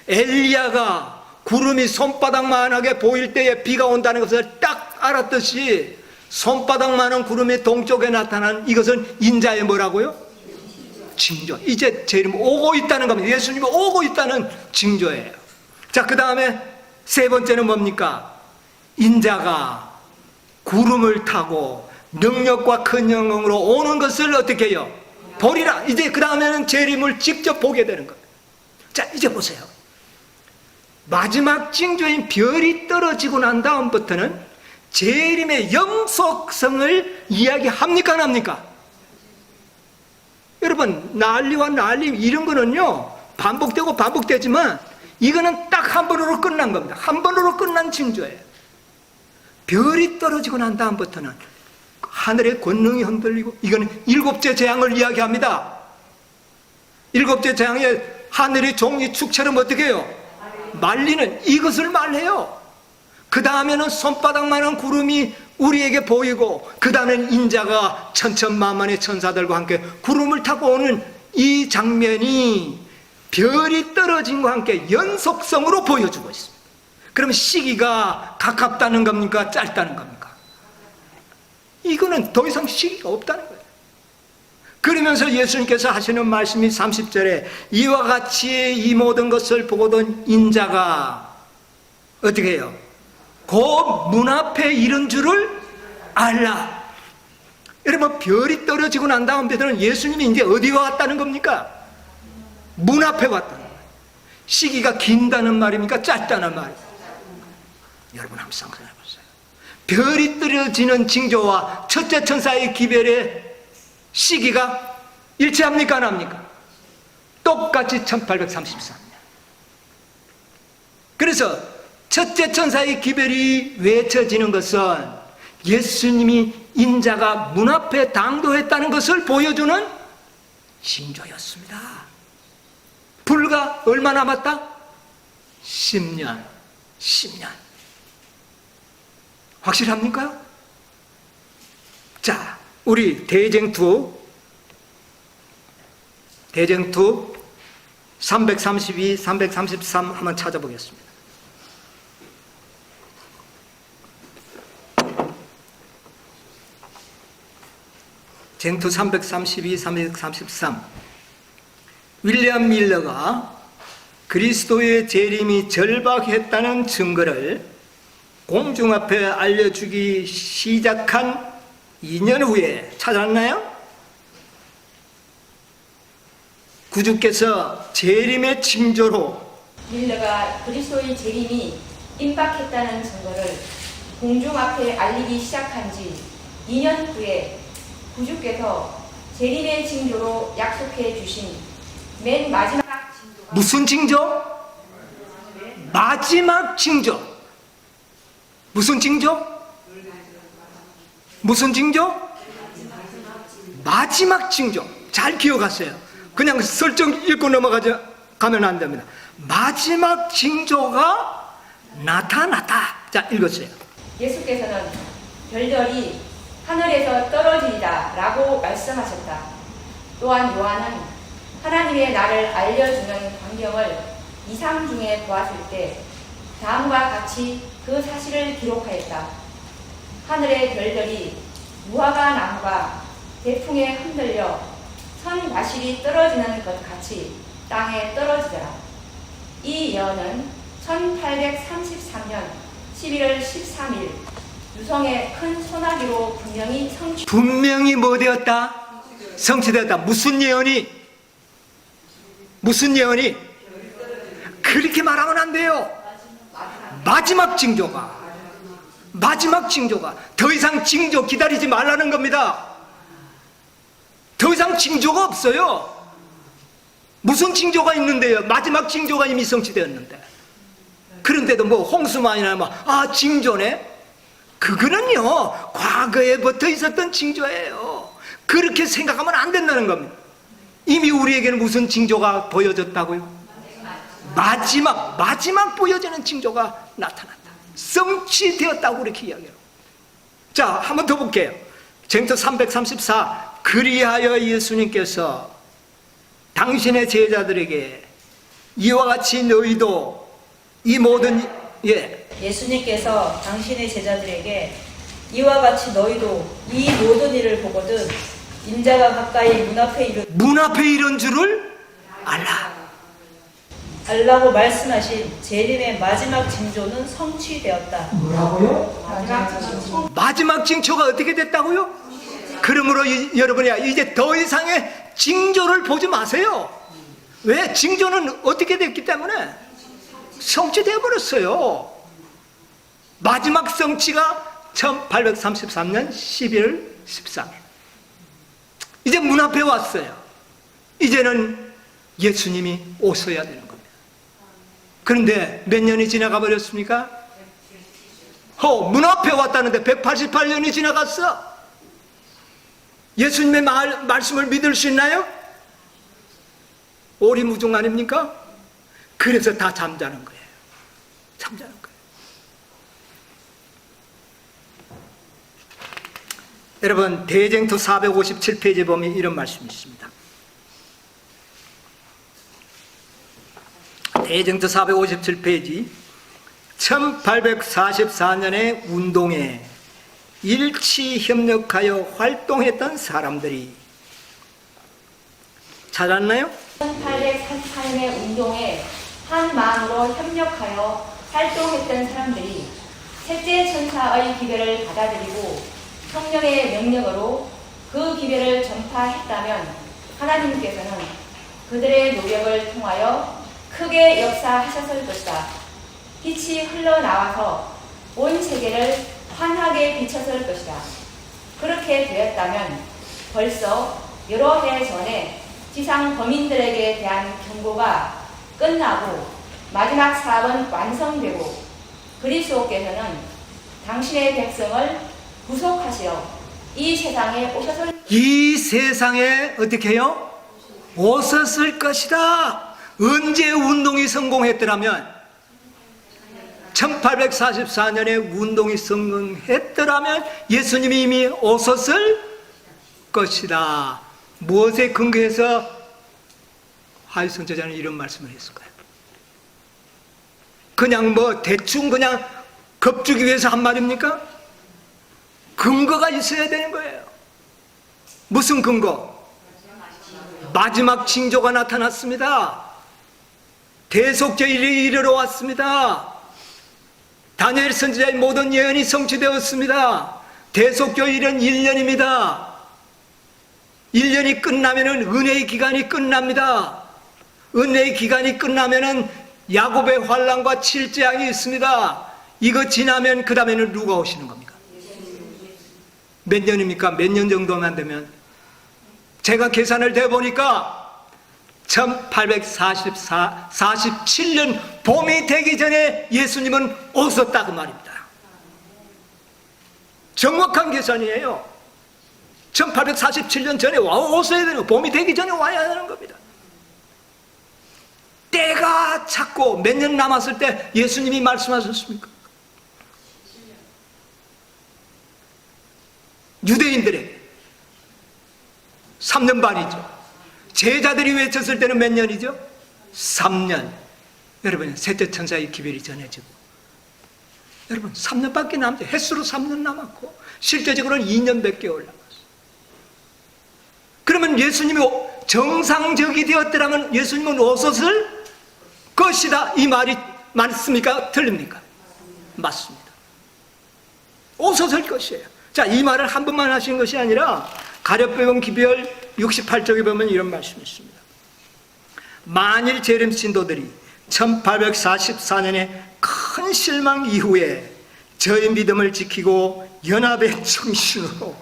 엘리야가 구름이 손바닥만하게 보일 때에 비가 온다는 것을 딱 알았듯이 손바닥만한 구름이 동쪽에 나타난 이것은 인자의 뭐라고요? 징조. 이제 재림 오고 있다는 겁니다. 예수님이 오고 있다는 징조예요. 자, 그 다음에 세 번째는 뭡니까? 인자가 구름을 타고 능력과 큰 영광으로 오는 것을 어떻게 해요? 보리라. 이제 그 다음에는 재림을 직접 보게 되는 겁니다. 자, 이제 보세요. 마지막 징조인 별이 떨어지고 난 다음부터는 재림의 영속성을 이야기합니까, 안 합니까? 여러분, 난리와 난리 이런 거는요, 반복되고 반복되지만 이거는 딱 한 번으로 끝난 겁니다. 한 번으로 끝난 징조예요. 별이 떨어지고 난 다음부터는 하늘의 권능이 흔들리고, 이거는 일곱째 재앙을 이야기합니다. 일곱째 재앙에 하늘의 종이 축처럼 어떻게 해요? 말리는, 이것을 말해요. 그 다음에는 손바닥만한 구름이 우리에게 보이고, 그 다음에는 인자가 천천만만의 천사들과 함께 구름을 타고 오는 이 장면이 별이 떨어짐과 함께 연속성으로 보여주고 있습니다. 그럼 시기가 가깝다는 겁니까? 짧다는 겁니까? 이거는 더 이상 시기가 없다는 거예요. 그러면서 예수님께서 하시는 말씀이 30절에 이와 같이 이 모든 것을 보고던 인자가 어떻게 해요? 곧 문 앞에 이른 줄을 알라. 여러분, 별이 떨어지고 난 다음부터는 예수님이 이제 어디 왔다는 겁니까? 문 앞에 왔다는 거예요. 시기가 긴다는 말입니까? 짧다는 말입니까? 여러분 한번 상상해 보세요. 별이 떨어지는 징조와 첫째 천사의 기별의 시기가 일치합니까, 안 합니까? 똑같이 1833년. 그래서 첫째 천사의 기별이 외쳐지는 것은 예수님이 인자가 문 앞에 당도했다는 것을 보여주는 징조였습니다. 불과 얼마 남았다? 10년. 확실합니까? 자, 우리 대쟁투 332, 333 한번 찾아보겠습니다. 쟁투 332, 333. 윌리엄 밀러가 그리스도의 재림이 절박했다는 증거를 공중 앞에 알려주기 시작한 2년 후에 찾았나요? 구주께서 재림의 징조로 밀러가 그리스도의 재림이 임박했다는 증거를 공중 앞에 알리기 시작한 지 2년 후에 구주께서 재림의 징조로 약속해 주신 맨 마지막 징조가 무슨 징조? 마지막 징조. 무슨 징조? 무슨 징조? 마지막 징조. 잘 기억하세요. 그냥 설정 읽고 넘어가면 안 됩니다. 마지막 징조가 나타났다. 자, 읽었어요. 예수께서는 별들이 하늘에서 떨어지리라 라고 말씀하셨다. 또한 요한은 하나님의 나를 알려주는 광경을 이상 중에 보았을 때 다음과 같이 그 사실을 기록하였다. 하늘의 별들이 무화과 나무가 대풍에 흔들려 선 과실이 떨어지는 것 같이 땅에 떨어지더라. 이 예언은 1833년 11월 13일 유성의 큰 소나기로 분명히 뭐 되었다? 성취되었다. 무슨 예언이? 그렇게 말하면 안 돼요. 마지막 징조가 더 이상 징조 기다리지 말라는 겁니다. 더 이상 징조가 없어요. 무슨 징조가 있는데요? 마지막 징조가 이미 성취되었는데. 그런데도 뭐 홍수만이나 징조네? 그거는요, 과거에 붙어 있었던 징조예요. 그렇게 생각하면 안 된다는 겁니다. 이미 우리에게는 무슨 징조가 보여졌다고요? 마지막 보여지는 징조가 나타났다. 성취되었다고 그렇게 이야기해요. 자, 한 번 더 볼게요. 쟁터 334. 그리하여 예수님께서 당신의 제자들에게 이와 같이 너희도 이 모든 예수님께서 당신의 제자들에게 이와 같이 너희도 이 모든 일을 보거든 인자가 가까이 문 앞에 이른 줄을 알라고 말씀하신 재림의 마지막 징조는 성취되었다. 뭐라고요? 마지막 징조가 어떻게 됐다고요? 그러므로 여러분이 이제 더 이상의 징조를 보지 마세요. 왜? 징조는 어떻게 됐기 때문에 성취되어 버렸어요. 마지막 성취가 1833년 11월 13일. 이제 문 앞에 왔어요. 이제는 예수님이 오셔야 되는 겁니다. 그런데 몇 년이 지나가 버렸습니까? 문 앞에 왔다는데 188년이 지나갔어. 예수님의 말씀을 믿을 수 있나요? 오리무중 아닙니까? 그래서 다 잠자는 거예요. 잠자는 거예요. 여러분, 대쟁투 457페이지에 보면 이런 말씀이 있습니다. 대쟁투 457페이지 1844년의 운동에 일치 협력하여 활동했던 사람들이 찾았나요? 1838년의 운동에 한 마음으로 협력하여 활동했던 사람들이 셋째 천사의 기별을 받아들이고 성령의 명령으로 그 기별을 전파했다면 하나님께서는 그들의 노력을 통하여 크게 역사하셨을 것이다. 빛이 흘러나와서 온 세계를 환하게 비쳤을 것이다. 그렇게 되었다면 벌써 여러 해 전에 지상 범인들에게 대한 경고가 끝나고 마지막 사업은 완성되고 그리스도께서는 당신의 백성을 구속하시어 이 세상에 오셨을 이 세상에 어떻게 해요? 오셨을 것이다. 언제 운동이 성공했더라면 1844년에 운동이 성공했더라면 예수님이 이미 오셨을 것이다. 무엇에 근거해서 하위 선지자는 이런 말씀을 했을까요? 그냥 대충 그냥 겁주기 위해서 한 말입니까? 근거가 있어야 되는 거예요. 무슨 근거? 마지막 징조가 나타났습니다. 대속죄일이 이르러 왔습니다. 다니엘 선지자의 모든 예언이 성취되었습니다. 대속죄일은 1년입니다. 1년이 끝나면 은혜의 기간이 끝납니다. 은혜의 기간이 끝나면 야곱의 환난과 7재앙이 있습니다. 이거 지나면 그 다음에는 누가 오시는 겁니까? 몇 년입니까? 몇 년 정도만 되면? 제가 계산을 해보니까 1847년 봄이 되기 전에 예수님은 오셨다 그 말입니다. 정확한 계산이에요. 1847년 전에 오셔야 되는 거예요. 봄이 되기 전에 와야 하는 겁니다. 때가 찼고 몇 년 남았을 때 예수님이 말씀하셨습니까? 유대인들에게 3년 반이죠. 제자들이 외쳤을 때는 몇 년이죠? 3년. 여러분, 셋째 천사의 기별이 전해지고 여러분 3년밖에 남지. 횟수로 3년 남았고 실제적으로는 2년 몇 개월 남았어요. 그러면 예수님이 정상적이 되었더라면 예수님은 오셨을 것이다. 이 말이 맞습니까? 틀립니까? 맞습니다. 오셨을 것이에요. 자, 이 말을 한 번만 하신 것이 아니라 가룟배경 기별 68쪽에 보면 이런 말씀이 있습니다. 만일 재림 신도들이 1844년에 큰 실망 이후에 저의 믿음을 지키고 연합의 정신으로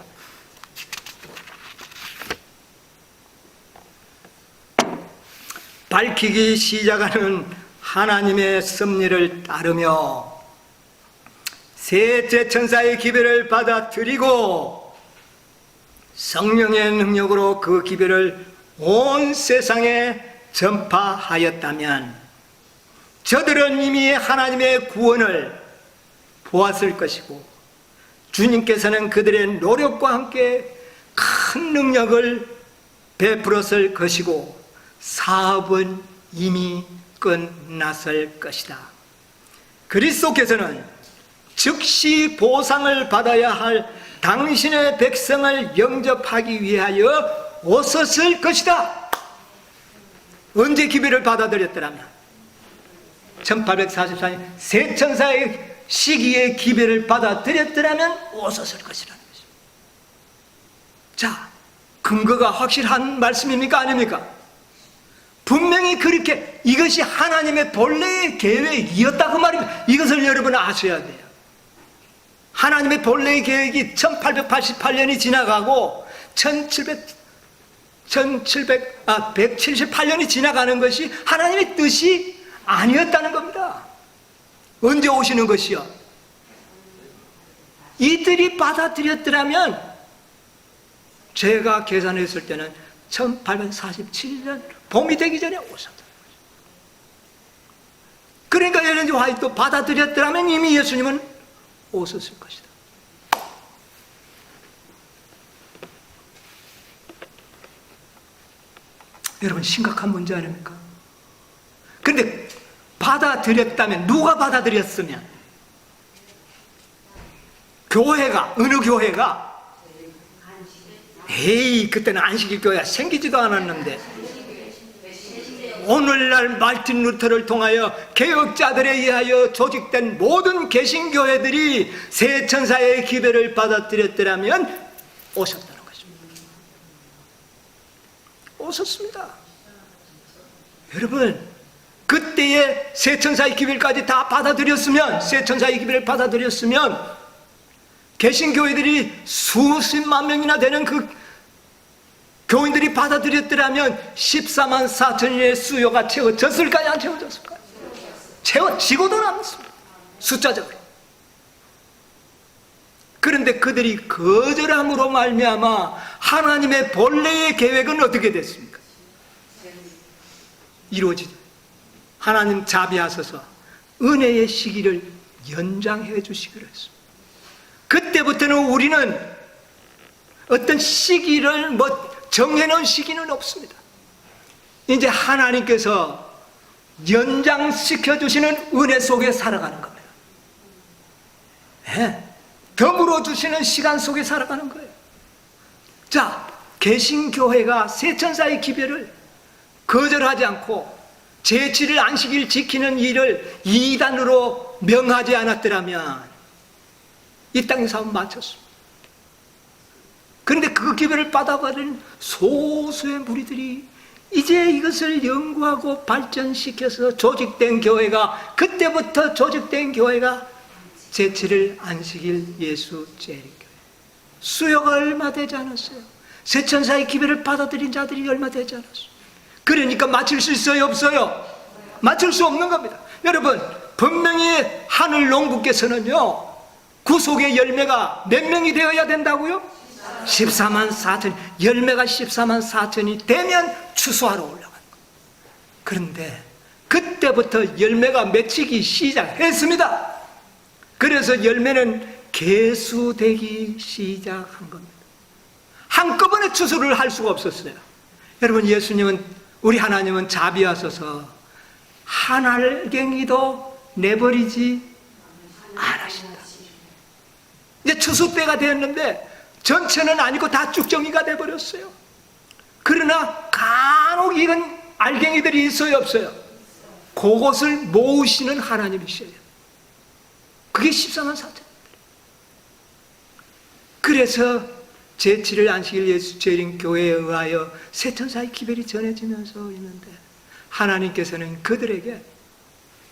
밝히기 시작하는 하나님의 섭리를 따르며 셋째 천사의 기별을 받아들이고 성령의 능력으로 그 기별을 온 세상에 전파하였다면 저들은 이미 하나님의 구원을 보았을 것이고 주님께서는 그들의 노력과 함께 큰 능력을 베풀었을 것이고 사업은 이미 끝났을 것이다. 그리스도께서는 즉시 보상을 받아야 할 당신의 백성을 영접하기 위하여 오셨을 것이다. 언제 기별을 받아들였더라면 1844년 새 천사의 시기에 기별을 받아들였더라면 오셨을 것이라는 것입니다. 자, 근거가 확실한 말씀입니까? 아닙니까? 분명히 그렇게 이것이 하나님의 본래의 계획이었다 그 말입니다. 이것을 여러분 아셔야 돼요. 하나님의 본래의 계획이 1888년이 지나가고 178년이 지나가는 것이 하나님의 뜻이 아니었다는 겁니다. 언제 오시는 것이요? 이들이 받아들였더라면 제가 계산했을 때는 1847년 봄이 되기 전에 오셨다. 그러니까 엘렌 화이트도 받아들였더라면 이미 예수님은 오셨을 것이다. 여러분, 심각한 문제 아닙니까? 그런데 받아들였다면, 누가 받아들였으면? 교회가, 어느 교회가? 에이, 그때는 안식일 교회가 생기지도 않았는데 오늘날 마르틴 루터를 통하여 개혁자들에 의하여 조직된 모든 개신교회들이 새 천사의 기별을 받아들였더라면 오셨다는 것입니다. 오셨습니다. 여러분, 그때의 새 천사의 기별까지 다 받아들였으면, 새 천사의 기별을 받아들였으면 개신교회들이 수십만 명이나 되는 그 교인들이 받아들였더라면 14만 4천인의 수요가 채워졌을까요? 안 채워졌을까요? 채워지고도 남았습니다. 숫자적으로. 그런데 그들이 거절함으로 말미암아 하나님의 본래의 계획은 어떻게 됐습니까? 이루어지죠. 하나님 자비하셔서 은혜의 시기를 연장해 주시기로 했습니다. 그때부터는 우리는 어떤 시기를 정해놓은 시기는 없습니다. 이제 하나님께서 연장시켜 주시는 은혜 속에 살아가는 겁니다. 네. 덤으로 주시는 시간 속에 살아가는 거예요. 자, 개신교회가 새 천사의 기별을 거절하지 않고 제7일 안식일 지키는 일을 이단으로 명하지 않았더라면 이 땅의 사업 마쳤습니다. 그런데 그 기별을 받아버린 소수의 무리들이 이제 이것을 연구하고 발전시켜서 조직된 교회가, 그때부터 조직된 교회가 제7일 안식일 예수 재림교회. 수요가 얼마 되지 않았어요. 새 천사의 기별을 받아들인 자들이 얼마 되지 않았어요. 그러니까 맞출 수 있어요, 없어요? 맞출 수 없는 겁니다. 여러분, 분명히 하늘 농부께서는요, 구속의 열매가 몇 명이 되어야 된다고요? 14만 4천, 열매가 14만 4천이 되면 추수하러 올라가는 거예요. 그런데 그때부터 열매가 맺히기 시작했습니다. 그래서 열매는 개수되기 시작한 겁니다. 한꺼번에 추수를 할 수가 없었어요. 여러분, 예수님은, 우리 하나님은 자비하셔서 한 알갱이도 내버리지 않으신다. 이제 추수 때가 되었는데 전체는 아니고 다 쭉정이가 돼버렸어요. 그러나 간혹 이런 알갱이들이 있어요, 없어요? 그것을 모으시는 하나님이셔요. 그게 14만 4천. 그래서 제7일 안식일 예수 재림 교회에 의하여 새 천사의 기별이 전해지면서 있는데 하나님께서는 그들에게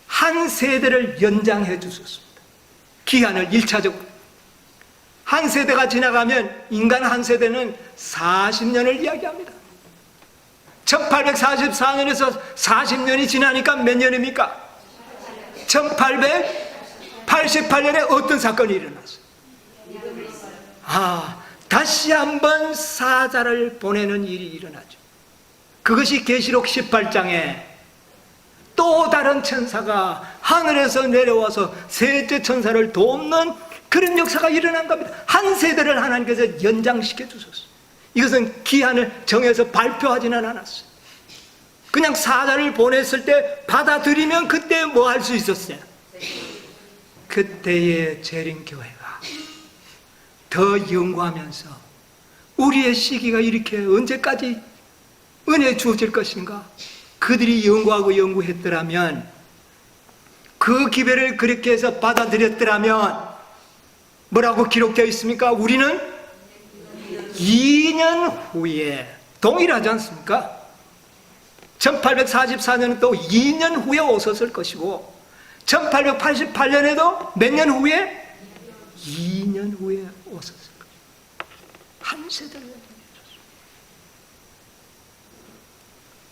한 세대를 연장해 주셨습니다. 기한을 1차적으로. 한 세대가 지나가면, 인간 한 세대는 40년을 이야기합니다. 1844년에서 40년이 지나니까 몇 년입니까? 1888년에 어떤 사건이 일어났어요? 다시 한번 사자를 보내는 일이 일어나죠. 그것이 계시록 18장에 또 다른 천사가 하늘에서 내려와서 셋째 천사를 돕는 그런 역사가 일어난 겁니다. 한 세대를 하나님께서 연장시켜 주셨어요. 이것은 기한을 정해서 발표하지는 않았어요. 그냥 사자를 보냈을 때 받아들이면 그때 뭐 할 수 있었어요? 그때의 재림교회가 더 연구하면서 우리의 시기가 이렇게 언제까지 은혜 주어질 것인가? 그들이 연구하고 연구했더라면, 그 기회를 그렇게 해서 받아들였더라면 뭐라고 기록되어 있습니까? 우리는 2년 후에, 동일하지 않습니까? 1844년은 또 2년 후에 오셨을 것이고, 1888년에도 몇 년 후에? 2년 후에 오셨을 것이고, 한 세대를 얘기해줬어요.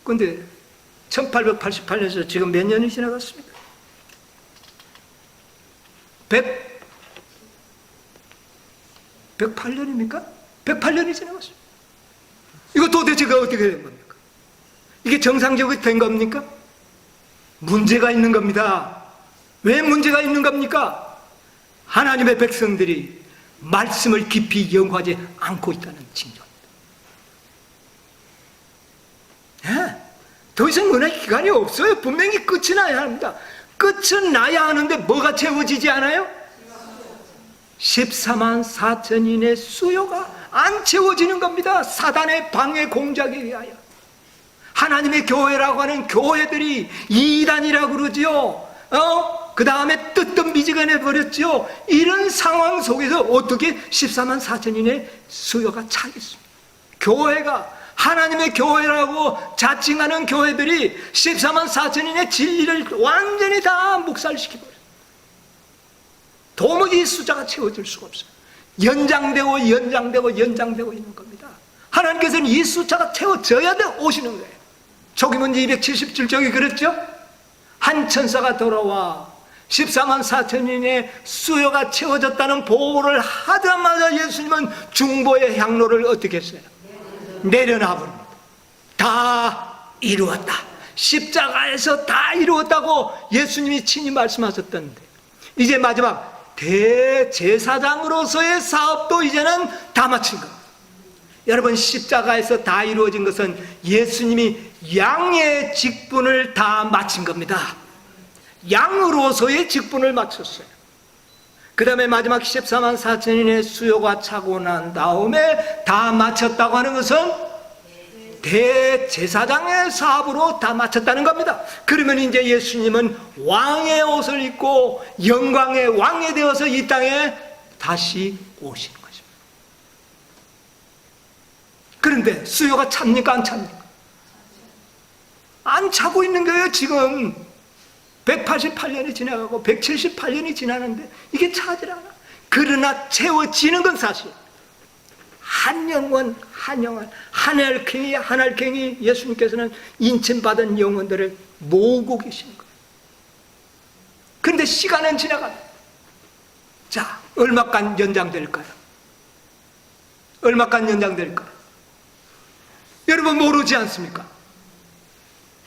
그런데 1888년에서 지금 몇 년이 지나갔습니까? 108년입니까? 108년이 지나갔습니다. 이거 도대체가 어떻게 된 겁니까? 이게 정상적으로 된 겁니까? 문제가 있는 겁니다. 왜 문제가 있는 겁니까? 하나님의 백성들이 말씀을 깊이 연구하지 않고 있다는 징조입니다. 더 이상 은혜 기간이 없어요. 분명히 끝이 나야 합니다. 끝은 나야 하는데 뭐가 채워지지 않아요? 14만 4천인의 수요가 안 채워지는 겁니다. 사단의 방해 공작에 의하여. 하나님의 교회라고 하는 교회들이 이단이라고 그러지요. 그 다음에 뜨뜻미지근해 버렸지요. 이런 상황 속에서 어떻게 14만 4천인의 수요가 차겠습니까? 교회가, 하나님의 교회라고 자칭하는 교회들이 14만 4천인의 진리를 완전히 다 묵살시켜버려요. 도무지 이 숫자가 채워질 수가 없어요. 연장되고 있는 겁니다. 하나님께서는 이 숫자가 채워져야 오시는 거예요. 초기문제 277쪽이 그랬죠? 한 천사가 돌아와 14만 4천인의 수요가 채워졌다는 보고를 하자마자 예수님은 중보의 향로를 어떻게 했어요? 내려놔 버립니다. 다 이루었다. 십자가에서 다 이루었다고 예수님이 친히 말씀하셨던데, 이제 마지막 대제사장으로서의 사업도 이제는 다 마친 겁니다. 여러분, 십자가에서 다 이루어진 것은 예수님이 양의 직분을 다 마친 겁니다. 양으로서의 직분을 마쳤어요. 그 다음에 마지막 14만 4천인의 수요가 차고 난 다음에 다 마쳤다고 하는 것은 대제사장의 사업으로 다 마쳤다는 겁니다. 그러면 이제 예수님은 왕의 옷을 입고 영광의 왕이 되어서 이 땅에 다시 오시는 것입니다. 그런데 수요가 찹니까? 안 찹니까? 안 차고 있는 거예요. 지금 188년이 지나가고 178년이 지나는데 이게 차질 않아. 그러나 채워지는 건 사실. 한 영혼, 한 영혼, 한 알갱이 예수님께서는 인침받은 영혼들을 모으고 계시는 거예요. 그런데 시간은 지나갑니다. 자, 얼마간 연장될까요? 얼마간 연장될까요? 여러분 모르지 않습니까?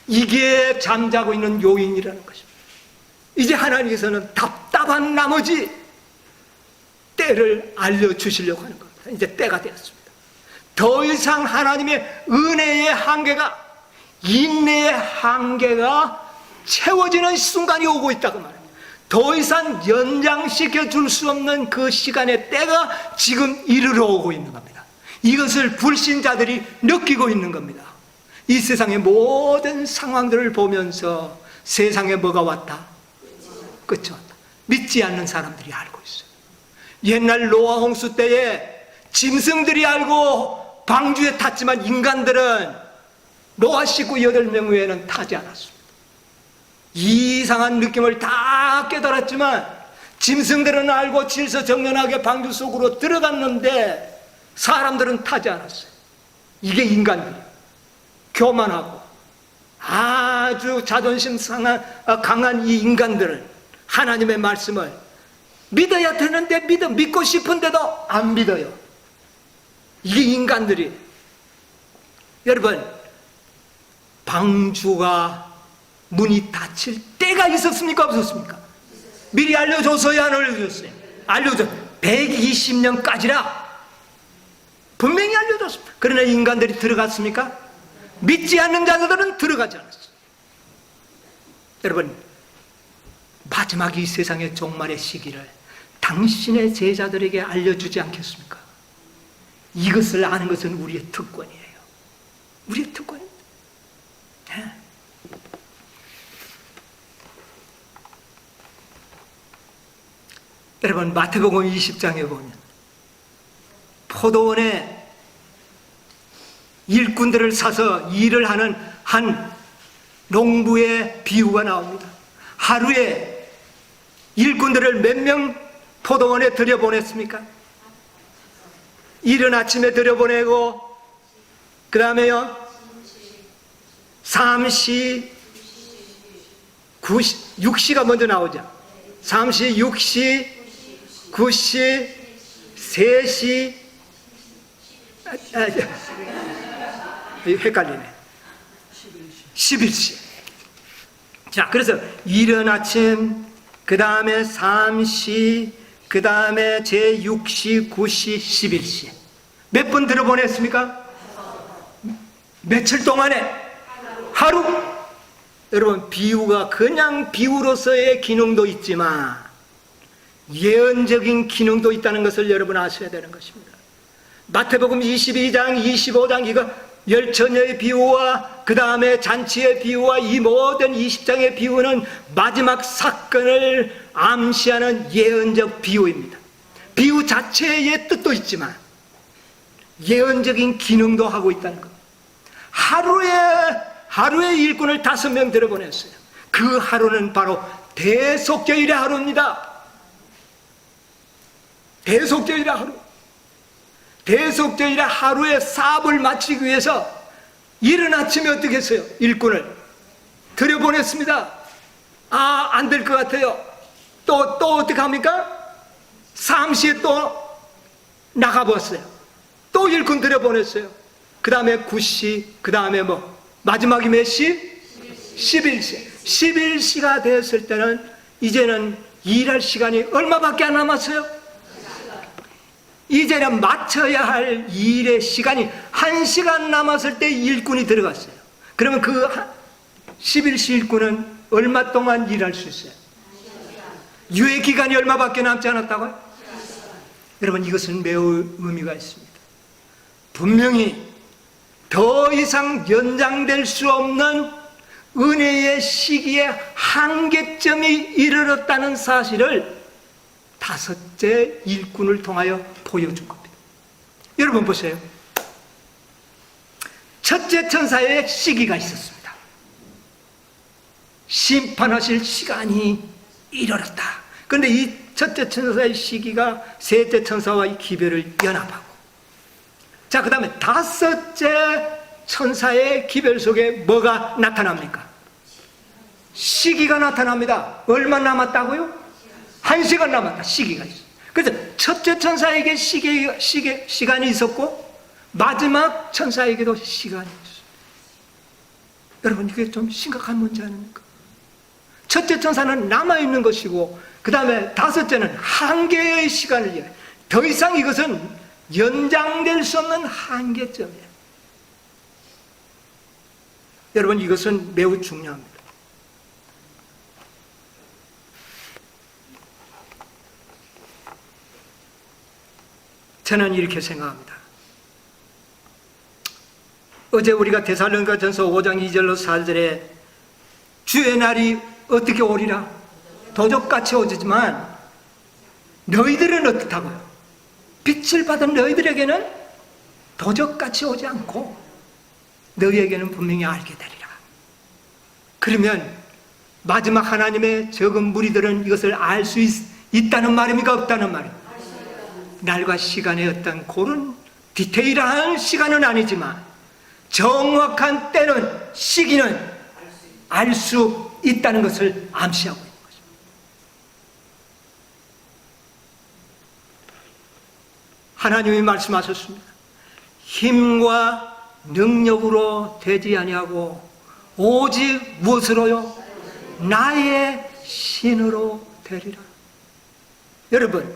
이게 잠자고 있는 요인이라는 것입니다. 이제 하나님께서는 답답한 나머지 때를 알려주시려고 하는 겁니다. 이제 때가 되었습니다. 더 이상 하나님의 은혜의 한계가, 인내의 한계가 채워지는 순간이 오고 있다고 말합니다. 더 이상 연장시켜 줄 수 없는 그 시간의 때가 지금 이르러 오고 있는 겁니다. 이것을 불신자들이 느끼고 있는 겁니다. 이 세상의 모든 상황들을 보면서 세상에 뭐가 왔다? 끝이 왔다. 믿지 않는 사람들이 알고 있어요. 옛날 노아 홍수 때에 짐승들이 알고 방주에 탔지만 인간들은 노아 식구 8명 외에는 타지 않았습니다. 이상한 느낌을 다 깨달았지만 짐승들은 알고 질서정연하게 방주 속으로 들어갔는데 사람들은 타지 않았어요. 이게 인간들이에요. 교만하고 아주 자존심 강한 이 인간들은 하나님의 말씀을 믿어야 되는데 믿고 싶은데도 안 믿어요. 이게 인간들이. 여러분, 방주가 문이 닫힐 때가 있었습니까? 없었습니까? 미리 알려줬어요? 안 알려줬어요? 알려줬. 120년까지라 분명히 알려줬습니다. 그러나 인간들이 들어갔습니까? 믿지 않는 자들은 들어가지 않았어요. 여러분, 마지막 이 세상의 종말의 시기를 당신의 제자들에게 알려주지 않겠습니까? 이것을 아는 것은 우리의 특권이에요. 우리의 특권입니다. 네. 여러분, 마태복음 20장에 보면 포도원에 일꾼들을 사서 일을 하는 한 농부의 비유가 나옵니다. 하루에 일꾼들을 몇 명 포도원에 들여보냈습니까? 이른 아침에 들여보내고 그 다음에요 3시 9시 6시가 먼저 나오죠. 3시 6시 9시 3시 헷갈리네. 11시. 자, 그래서 이른 아침, 그 다음에 3시, 그 다음에 제6시, 9시, 11시. 몇 번 들어보냈습니까? 며칠 동안에? 하루? 여러분, 비유가 그냥 비유로서의 기능도 있지만 예언적인 기능도 있다는 것을 여러분 아셔야 되는 것입니다. 마태복음 22장, 25장 이거 열처녀의 비유와 그 다음에 잔치의 비유와 이 모든 20장의 비유는 마지막 사건을 암시하는 예언적 비유입니다. 비유 자체의 뜻도 있지만 예언적인 기능도 하고 있다는 것. 하루에 일꾼을 5명 들어보냈어요. 그 하루는 바로 대속죄일의 하루입니다. 대속죄일의 하루. 대속죄일의 하루의 사업을 마치기 위해서 이른 아침에 어떻게 했어요? 일꾼을 들여보냈습니다. 아, 안 될 것 같아요. 또 어떻게 합니까? 3시에 또 나가봤어요. 또 일꾼 들여보냈어요. 그 다음에 9시, 그 다음에 마지막이 몇 시? 11시. 11시가 됐을 때는 이제는 일할 시간이 얼마밖에 안 남았어요? 이제는 마쳐야 할 일의 시간이 1시간 남았을 때 일꾼이 들어갔어요. 그러면 그 11시 일꾼은 얼마 동안 일할 수 있어요? 유예 기간이 얼마밖에 남지 않았다고요? 여러분, 이것은 매우 의미가 있습니다. 분명히 더 이상 연장될 수 없는 은혜의 시기에 한계점이 이르렀다는 사실을 5째 일꾼을 통하여 보여준 겁니다. 여러분 보세요. 첫째 천사의 시기가 있었습니다. 심판하실 시간이 이르렀다. 그런데 이 첫째 천사의 시기가 셋째 천사와 이 기별을 연합하고, 자, 그 다음에 5째 천사의 기별 속에 뭐가 나타납니까? 시기가 나타납니다. 얼마 남았다고요? 1시간 남았다. 시기가 있어. 그래서 첫째 천사에게 시간이 있었고 마지막 천사에게도 시간이 있어요. 여러분, 이게 좀 심각한 문제 아닙니까? 첫째 천사는 남아있는 것이고 그 다음에 5째는 한계의 시간을 이야기해요. 더 이상 이것은 연장될 수 없는 한계점이에요. 여러분, 이것은 매우 중요합니다. 저는 이렇게 생각합니다. 어제 우리가 데살로니가전서 5장 2절로 4절에 주의 날이 어떻게 오리라? 도적같이 오지만 너희들은 어떻다고요? 빛을 받은 너희들에게는 도적같이 오지 않고 너희에게는 분명히 알게 되리라. 그러면 마지막 하나님의 적은 무리들은 이것을 알 수 있다는 말입니까? 없다는 말입니까? 날과 시간의 어떤 그런 디테일한 시간은 아니지만 정확한 때는, 시기는 알 수 있다는 것을 암시하고 있는 것입니다. 하나님이 말씀하셨습니다. 힘과 능력으로 되지 아니하고 오직 무엇으로요? 나의 신으로 되리라. 여러분,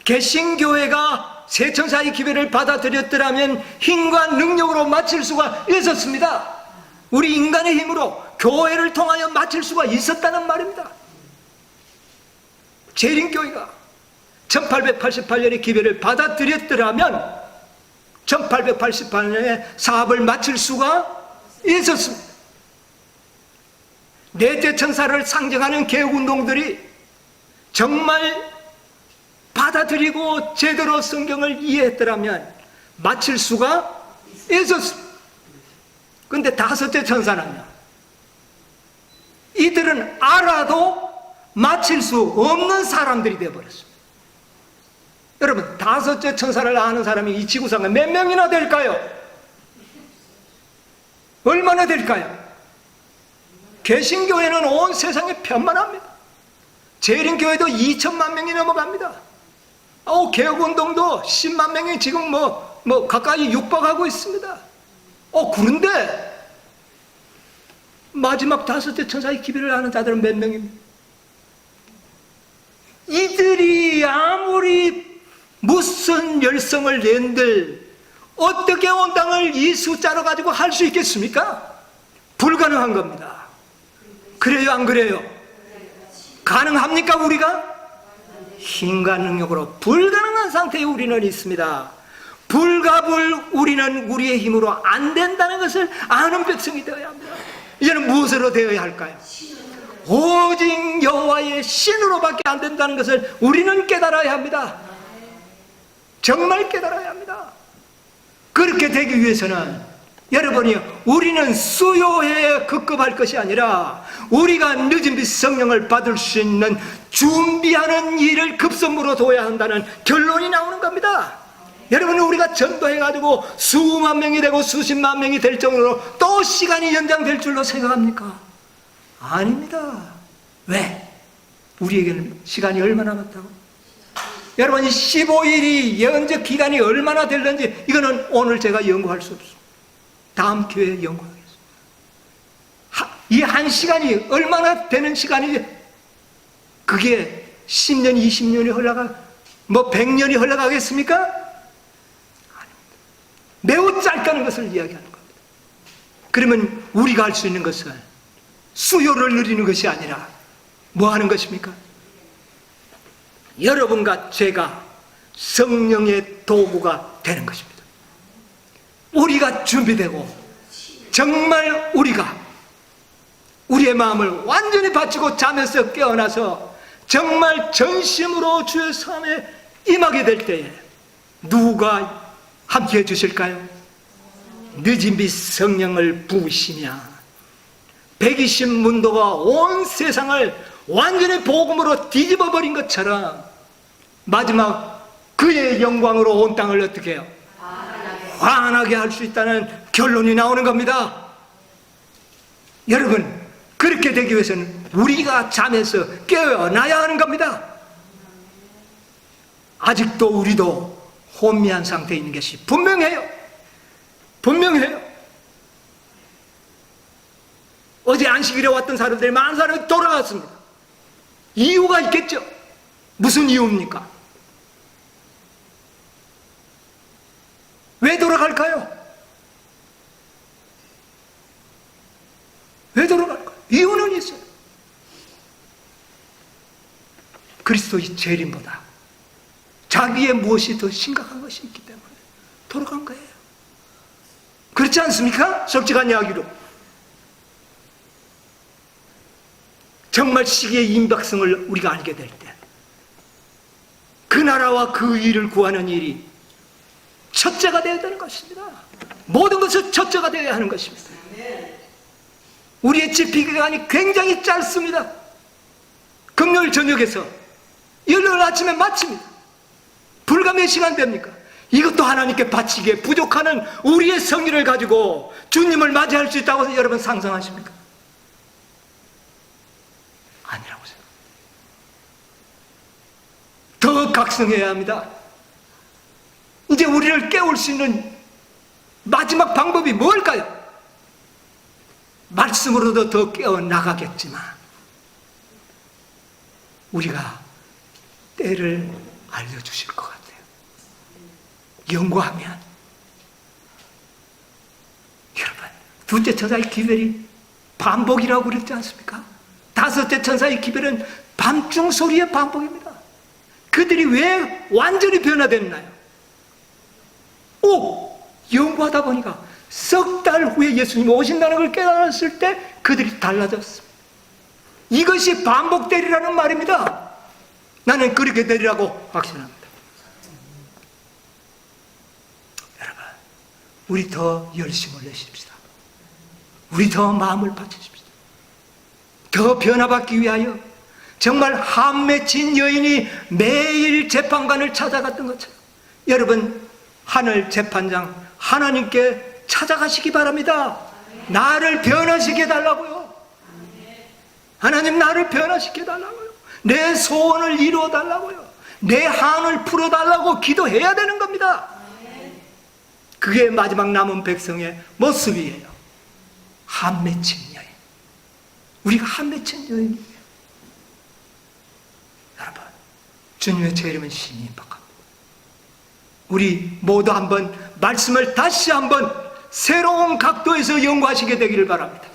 개신교회가 세천사의 기별을 받아들였더라면 힘과 능력으로 마칠 수가 있었습니다. 우리 인간의 힘으로 교회를 통하여 마칠 수가 있었다는 말입니다. 재림교회가 1888년에 기별을 받아들였더라면 1888년에 사업을 마칠 수가 있었습니다. 넷째 천사를 상징하는 개혁운동들이 정말 받아들이고 제대로 성경을 이해했더라면 마칠 수가 있었습니다. 그런데 다섯째 천사는요, 이들은 알아도 마칠 수 없는 사람들이 되어버렸습니다. 여러분, 다섯째 천사를 아는 사람이 이 지구상에 몇 명이나 될까요? 얼마나 될까요? 개신교회는 온 세상에 편만합니다. 재림교회도 2천만 명이 넘어갑니다. 개혁운동도 10만 명이 지금 가까이 육박하고 있습니다. 그런데 마지막 다섯째 천사의 기별을 아는 자들은 몇 명입니까? 이들이 아무리 무슨 열성을 낸들 어떻게 온당을 이 숫자로 가지고 할 수 있겠습니까? 불가능한 겁니다. 그래요, 안 그래요? 가능합니까, 우리가? 힘과 능력으로 불가능한 상태에 우리는 있습니다. 불가불 우리는 우리의 힘으로 안 된다는 것을 아는 백성이 되어야 합니다. 이제는 무엇으로 되어야 할까요? 오직 여호와의 신으로밖에 안 된다는 것을 우리는 깨달아야 합니다. 정말 깨달아야 합니다. 그렇게 되기 위해서는 여러분이 우리는 수요회에 급급할 것이 아니라 우리가 늦은 빛 성령을 받을 수 있는 준비하는 일을 급선무로 둬야 한다는 결론이 나오는 겁니다. 여러분, 우리가 전도해가지고 수만 명이 되고 수십만 명이 될 정도로 또 시간이 연장될 줄로 생각합니까? 아닙니다. 왜? 우리에게는 시간이 얼마나 남았다고? 여러분, 이 15일이 예언적 기간이 얼마나 될는지 이거는 오늘 제가 연구할 수 없습니다. 다음 기회에 연구하겠습니다. 이 한 시간이 얼마나 되는 시간이지? 그게 10년, 20년이 흘러가, 100년이 흘러가겠습니까? 아닙니다. 매우 짧다는 것을 이야기하는 겁니다. 그러면 우리가 할 수 있는 것은 수요를 누리는 것이 아니라 뭐 하는 것입니까? 여러분과 제가 성령의 도구가 되는 것입니다. 우리가 준비되고 정말 우리가 우리의 마음을 완전히 바치고 잠에서 깨어나서 정말 전심으로 주의 삶에 임하게 될 때에 누가 함께해 주실까요? 늦은 빛 성령을 부으시며 120문도가 온 세상을 완전히 복음으로 뒤집어 버린 것처럼 마지막 그의 영광으로 온 땅을 어떻게 해요? 환하게 할 수 있다는 결론이 나오는 겁니다. 여러분, 그렇게 되기 위해서는 우리가 잠에서 깨어나야 하는 겁니다. 아직도 우리도 혼미한 상태에 있는 것이 분명해요. 분명해요. 어제 안식일에 왔던 사람들이 많은 사람이 돌아갔습니다. 이유가 있겠죠. 무슨 이유입니까? 왜 돌아갈까요? 왜 돌아갈까요? 이유는 있어요. 그리스도의 재림보다 자기의 무엇이 더 심각한 것이 있기 때문에 돌아간 거예요. 그렇지 않습니까? 솔직한 이야기로. 정말 시기의 임박성을 우리가 알게 될 때 그 나라와 그 일을 구하는 일이 첫째가 되어야 되는 것입니다. 모든 것은 첫째가 되어야 하는 것입니다. 우리의 집회기간이 굉장히 짧습니다. 금요일 저녁에서 일요일 아침에 마칩니다. 불과 몇 시간 됩니까? 이것도 하나님께 바치기에 부족하는 우리의 성의를 가지고 주님을 맞이할 수 있다고 여러분 상상하십니까? 아니라고 생각합니다. 더 각성해야 합니다. 이제 우리를 깨울 수 있는 마지막 방법이 뭘까요? 말씀으로도 더 깨어나가겠지만 우리가 때를 알려주실 것 같아요. 연구하면 여러분, 둘째 천사의 기별이 반복이라고 그랬지 않습니까? 다섯째 천사의 기별은 밤중 소리의 반복입니다. 그들이 왜 완전히 변화됐나요? 연구하다 보니까 석 달 후에 예수님이 오신다는 걸 깨달았을 때 그들이 달라졌습니다. 이것이 반복되리라는 말입니다. 나는 그렇게 되리라고 확신합니다. 여러분, 우리 더 열심을 내십시다. 우리 더 마음을 바치십시다. 더 변화받기 위하여 정말 한 맺힌 여인이 매일 재판관을 찾아갔던 것처럼 여러분, 하늘 재판장 하나님께 찾아가시기 바랍니다. 나를 변화시켜 달라고요. 하나님, 나를 변화시켜 달라고요. 내 소원을 이루어 달라고요. 내 한을 풀어 달라고 기도해야 되는 겁니다. 그게 마지막 남은 백성의 모습이에요. 한 맺힌 여인. 우리가 한 맺힌 여인이에요. 여러분, 주님의 제 이름은 신이 임박합니다. 우리 모두 한번 말씀을 다시 한번 새로운 각도에서 연구하시게 되기를 바랍니다.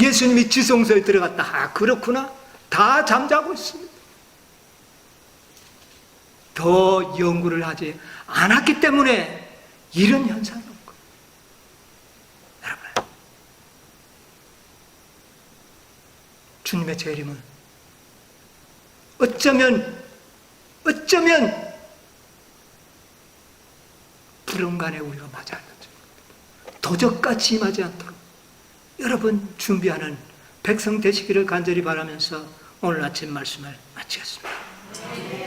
예수님이 지성소에 들어갔다. 그렇구나. 다 잠자고 있습니다. 더 연구를 하지 않았기 때문에 이런 현상이 온 거예요. 여러분, 주님의 재림은 어쩌면 불언간에 우리가 맞아야 하는 도적같이 임하지 않도록 여러분 준비하는 백성 되시기를 간절히 바라면서 오늘 아침 말씀을 마치겠습니다.